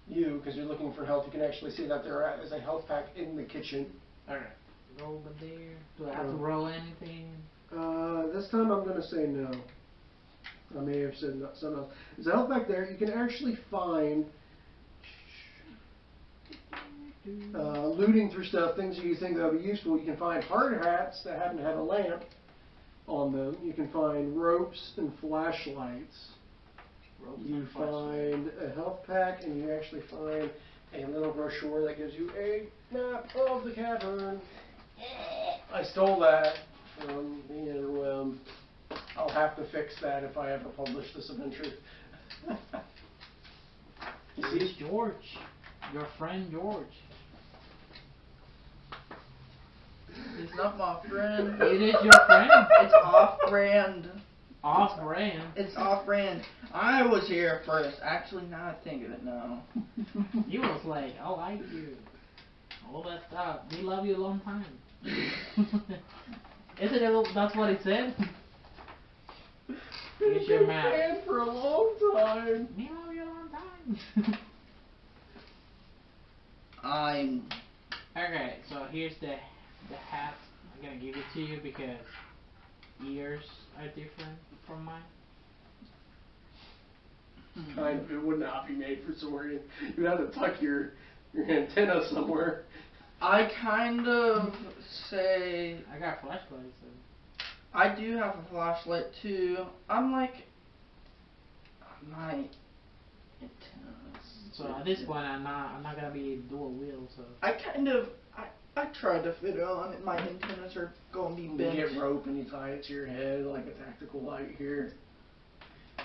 you because you're looking for health. You can actually see that there is a health pack in the kitchen. Alright. Roll over there. Do I have to roll anything? This time I'm going to say no. I may have said something else. There's a health pack there. You can actually find looting through stuff, things that you think that would be useful. You can find hard hats that happen to have a lamp on them. You can find ropes and flashlights. You find a health pack, and you actually find a little brochure that gives you a map of the cavern. I stole that from the interweb. I'll have to fix that if I ever publish this adventure. You see? It's George. Your friend George. He's not my friend. It is your friend. It's off-brand. Off-brand. It's off-brand. I was here first. Actually, now I think of it, no. You was like, I like you. All that stuff. We love you a long time. Isn't it? That's what he said. Here's your map. Fan for a long time. We love you a long time. I'm. Okay, so here's the hat. I'm gonna give it to you because ears are different from mine. It would not be made for soaring. You'd have to tuck your antenna somewhere. I kind of say I got flashlights. So. I do have a flashlight too. I'm like my antennas. So at this point, I'm not gonna be dual wheel. So I tried to fit it on it. My antennas are going to be You bent. get rope and you tie it to your head like a tactical light here.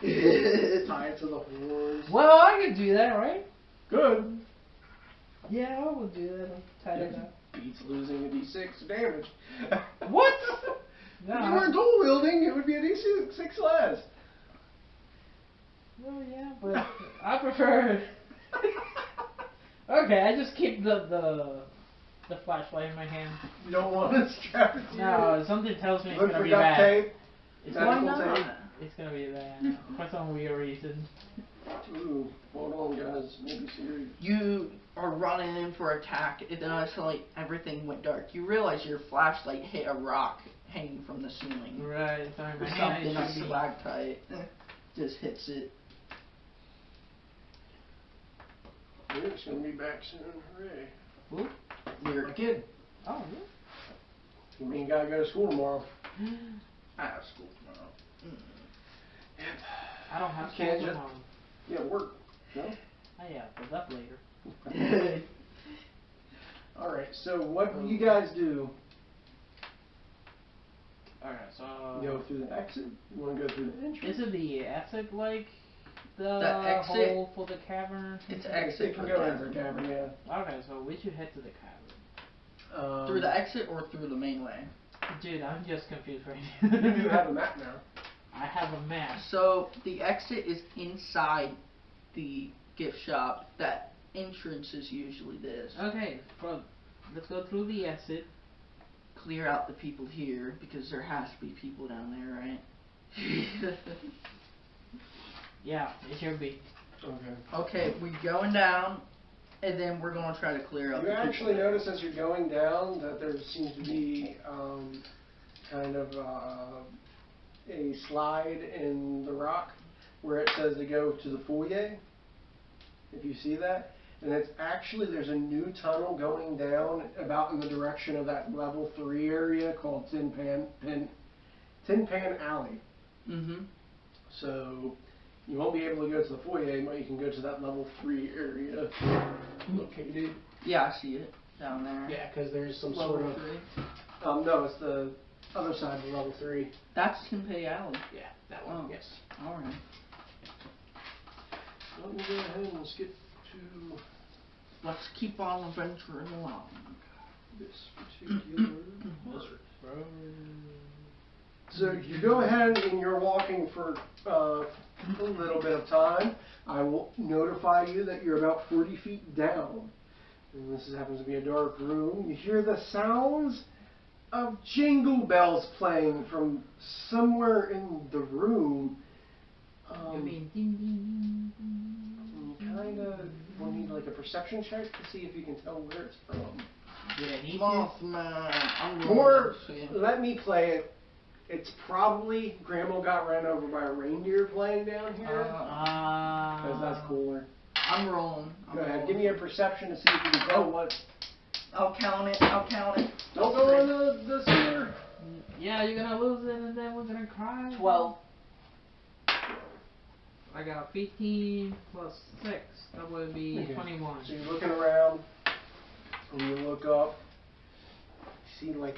Tie it to the horns. well, I could do that, right? Good. Yeah, I would do that. Tie it up. Beats losing a d6 damage. What? If you weren't dual wielding, it would be a d6 less. Well, yeah, but I prefer. Okay, I just keep the flashlight in my hand. You don't want to strap it to No, something tells me it's Look gonna for be duct bad. tape. It's Tactical gonna tape. It's gonna be bad for some weird reason. Ooh, hold on, guys. Maybe serious. You are running in for attack, and then suddenly everything went dark. You realize your flashlight hit a rock hanging from the ceiling. Right, so my Or hand something, a should be. stalactite. Just hits it. It's gonna be back soon. Hooray. Who? You're a kid. Oh, You mean you gotta go to school tomorrow? yeah. I have school tomorrow. I don't have You can't school just- tomorrow. Yeah, work. No? Oh yeah, but that later. Alright, so what do you guys do? Alright, so. You go through the exit? You wanna go through the entrance? Is it the exit like the exit? hole for the cavern? It's You exit can for go the into the cavern, yeah. Okay, so we should head to the cavern. Through the exit or through the main way? Dude, I'm just confused right You now. do have a map now. I have a map. So the exit is inside the gift shop. That entrance is usually this. Okay, let's go through the exit. Clear out the people here because there has to be people down there, right? Yeah, it should be. Okay. Okay, we're going down, and then we're gonna try to clear out. You the people actually there. notice as you're going down that there seems to be kind of a slide in the rock where it says to go to the foyer. If you see that. And it's actually, there's a new tunnel going down about in the direction of that level 3 area called Tin Pan Alley. Mm-hmm. So you won't be able to go to the foyer, but you can go to that level 3 area located. Yeah, I see it down there. Yeah, because there's some Level sort of 3. no, it's the other side of level 3. That's Tinpay Alley. Yeah, that one. Oh. Yes. All right. Let me go ahead and skip to Let's keep on adventuring along. this particular lizard. So you go ahead and you're walking for a little bit of time. I will notify you that you're about 40 feet down. And this happens to be a dark room. You hear the sounds of jingle bells playing from somewhere in the room. You mean ding ding ding. Kind of will need like a perception check to see if you can tell where it's from. Did I need to? Mothman. I'm going Or to see. let me play it. It's probably Grandma got ran over by a reindeer playing down here. Because that's cooler. I'm rolling. Go ahead, give me a perception to see if you can tell what. I'll count it. I'll count it. Don't go in the sewer. Yeah, you're gonna lose it and then we're gonna cry. 12. I got 15 plus 6. That would be Okay. 21. So you're looking around, and you look up. You see like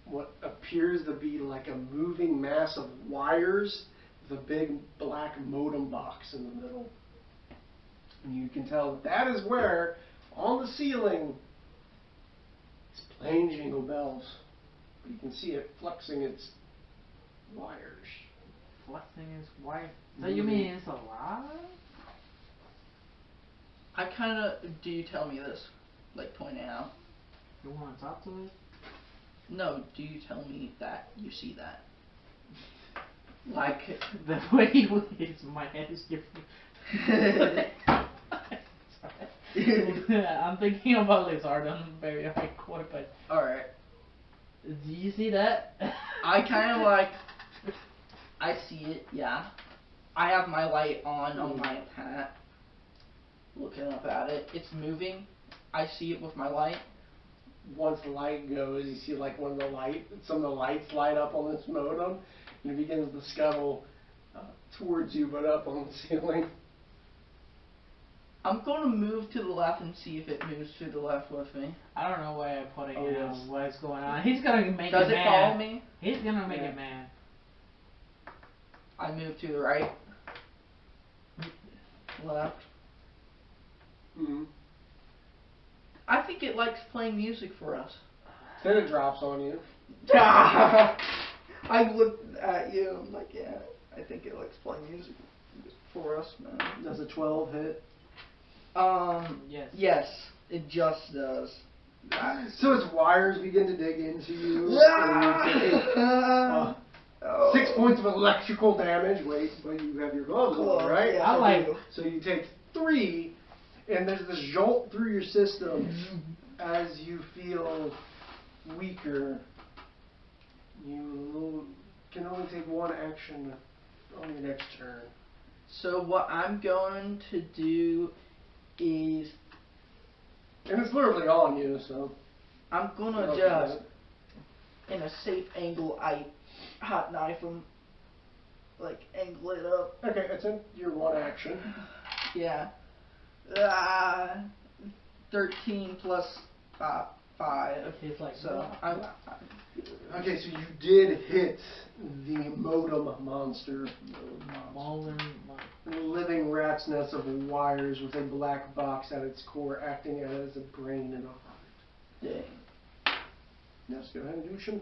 what appears to be like a moving mass of wires with a big black modem box in the middle. And you can tell that is where, on the ceiling, it's playing jingle bells. But you can see it flexing its wires. flexing his wife. So you mean it's alive? I kind of. Do you tell me this? Like, point it out. You want to talk to it? No, do you tell me that you see that? Like. The way he waves, my head is different. I'm thinking about Lizardon very hardcore, but. Alright. Do you see that? I kind of like. I see it, yeah. I have my light on my hat. Looking up at it. It's moving. I see it with my light. Once the light goes, you see like some of the lights light up on this modem, and it begins to scuttle towards you, but up on the ceiling. I'm going to move to the left and see if it moves to the left with me. I don't know why I'm putting it yes. on what's going on. He's gonna make Does it it mad. follow me? He's gonna make it mad. I move to the right. Left. Mm-hmm. I think it likes playing music for us. Then it drops on you. I looked at you. I'm like, yeah, I think it likes playing music for us, man. Does a 12 hit? Yes. Yes, it just does. So its wires begin to dig into you. Oh. 6 points of electrical damage. Wait, but you have your gloves on, right? Yes, I like. So you take 3, and there's this jolt through your system as you feel weaker. You can only take 1 action on your next turn. So what I'm going to do is And it's literally on you, so. I'm gonna just in a safe angle I hot knife him, like angle it up. Okay, it's in your 1 action. Yeah. 13 plus 5. He's like, So Okay, so you did hit the modem monster. A living rat's nest of wires with a black box at its core, acting as a brain and a heart. Dang. Now let's go ahead and do some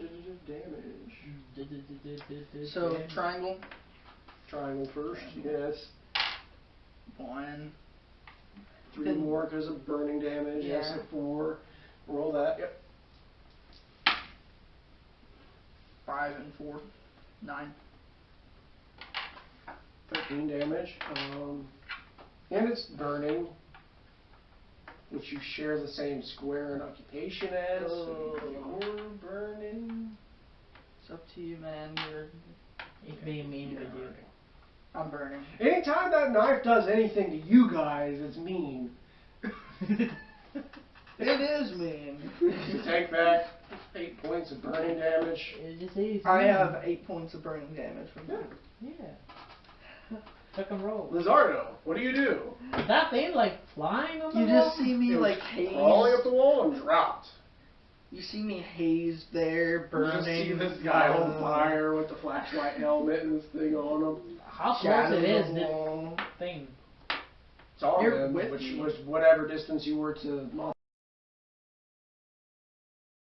damage. So triangle. Triangle first, yes. 1. 3 Then- more because of burning damage. Yes, Yeah. at 4. Roll that. Yep. 5 and 4. 9. 13 damage. And it's burning, which you share the same square and occupation as. So you're burning. It's up to you, man. He's being mean with you. I'm burning. Anytime that knife does anything to you guys, it's mean. It is mean. You take back 8 points of burning damage. I have 8 points of burning damage from that. Yeah. Tuck and roll. Lizardo, what do you do? Is that thing like flying on the You wall? just see me It was like haze. crawling up the wall and dropped. You see me haze there, burning. You just see this guy on fire with the flashlight helmet and this thing on him. How close Shadow it is, the this wall. thing? It's on You're him, with which me. was whatever distance you were to Moth.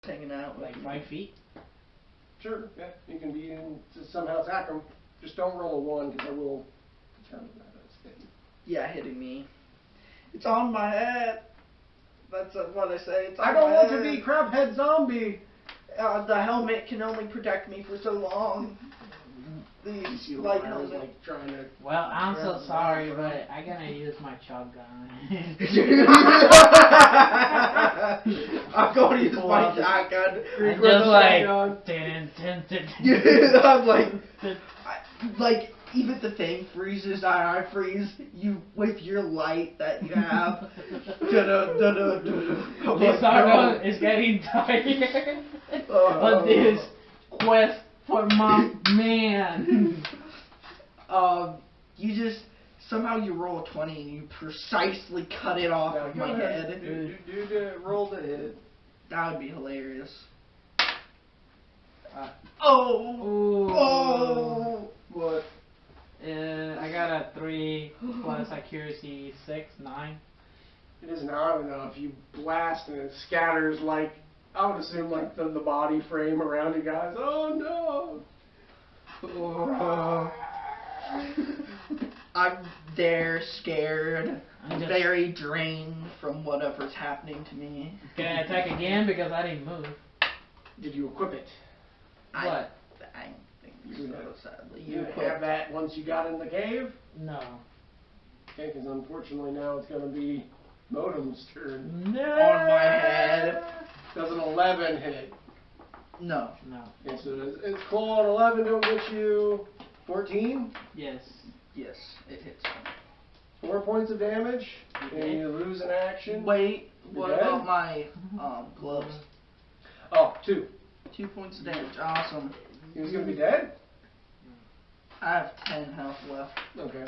Hanging out Like 5 feet? Sure, yeah, you can be in to somehow attack him. Just don't roll a 1 because I will determine that as hitting. Yeah, hitting me. It's on my head. That's what I say. It's on I don't my want head. to be crabhead zombie. The helmet can only protect me for so long. The You light I was helmet. like trying to. Well, I'm so Yeah, sorry, right. but I gotta use my shotgun. I'm going to use my shotgun. I'm with just the like, shotgun. I'm like, even the thing freezes, I freeze. You with your light that you have. Lizardo is getting tired of this quest for my man. You just somehow you roll a 20 and you precisely cut it off Now, of go my ahead. head. Roll the hit. That would be hilarious. Ooh. Oh! What? I got a 3 plus accuracy 6, 9. It is not enough. You blast and it scatters like, I would assume like the body frame around you guys. Oh no! I'm there, scared, I'm just- very drained from whatever's happening to me. Can I attack again because I didn't move? Did you equip it? What? I don't think You so, sadly. You equipped. have that once you got in the cave? No. Okay, because unfortunately now it's going to be Modem's turn. No. On my head. Does an 11 hit? No. No. Okay, so it's claw on 11 don't get you 14? Yes. Yes, it hits. 4 points of damage, Okay. and you lose an action. Wait, what dead? about my gloves? Oh, 2. 2 points of damage. Awesome. He was going to be dead? I have 10 health left. Okay.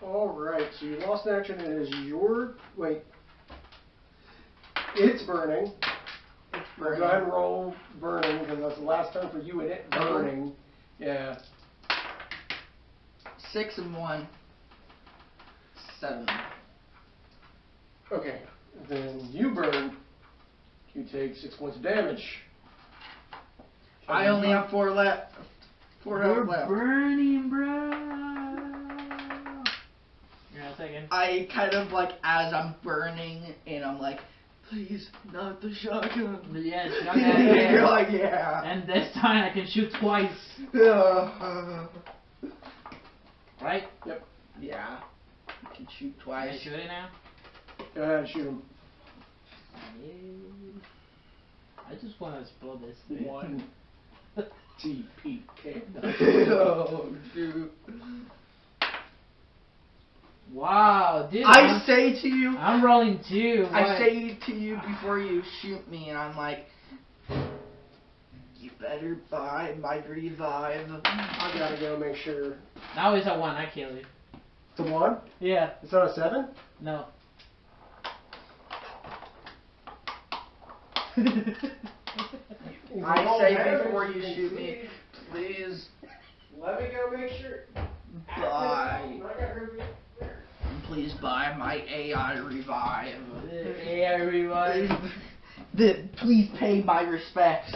Alright, so you lost an action. It is your... Wait. It's burning. It's Go ahead and roll burning, because that's the last time for you and it burning. Yeah. 6 and 1. 7. Okay. Then you burn. You take 6 points of damage. I only have 4 left. 4 health left. Burning, bro. You're not second. I kind of like, as I'm burning, and I'm like, please, not the shotgun. Yes, You're like, yeah. And this time I can shoot twice. Right? Yep. Yeah. You can shoot Can twice. I shoot it now? Go ahead and shoot him. I just want to explode this thing. 1 TPK. Oh, shoot. Wow, dude. I say to you, I'm rolling 2. I What? say to you before you shoot me, and I'm like, you better buy my revive. I gotta go make sure. Now it's a 1. I kill you. It's a 1? Yeah. It's not a 7? No. I say before you shoot me, please Let me go make sure. buy. Please buy my AI revive. Hey, everybody. Please pay my respects.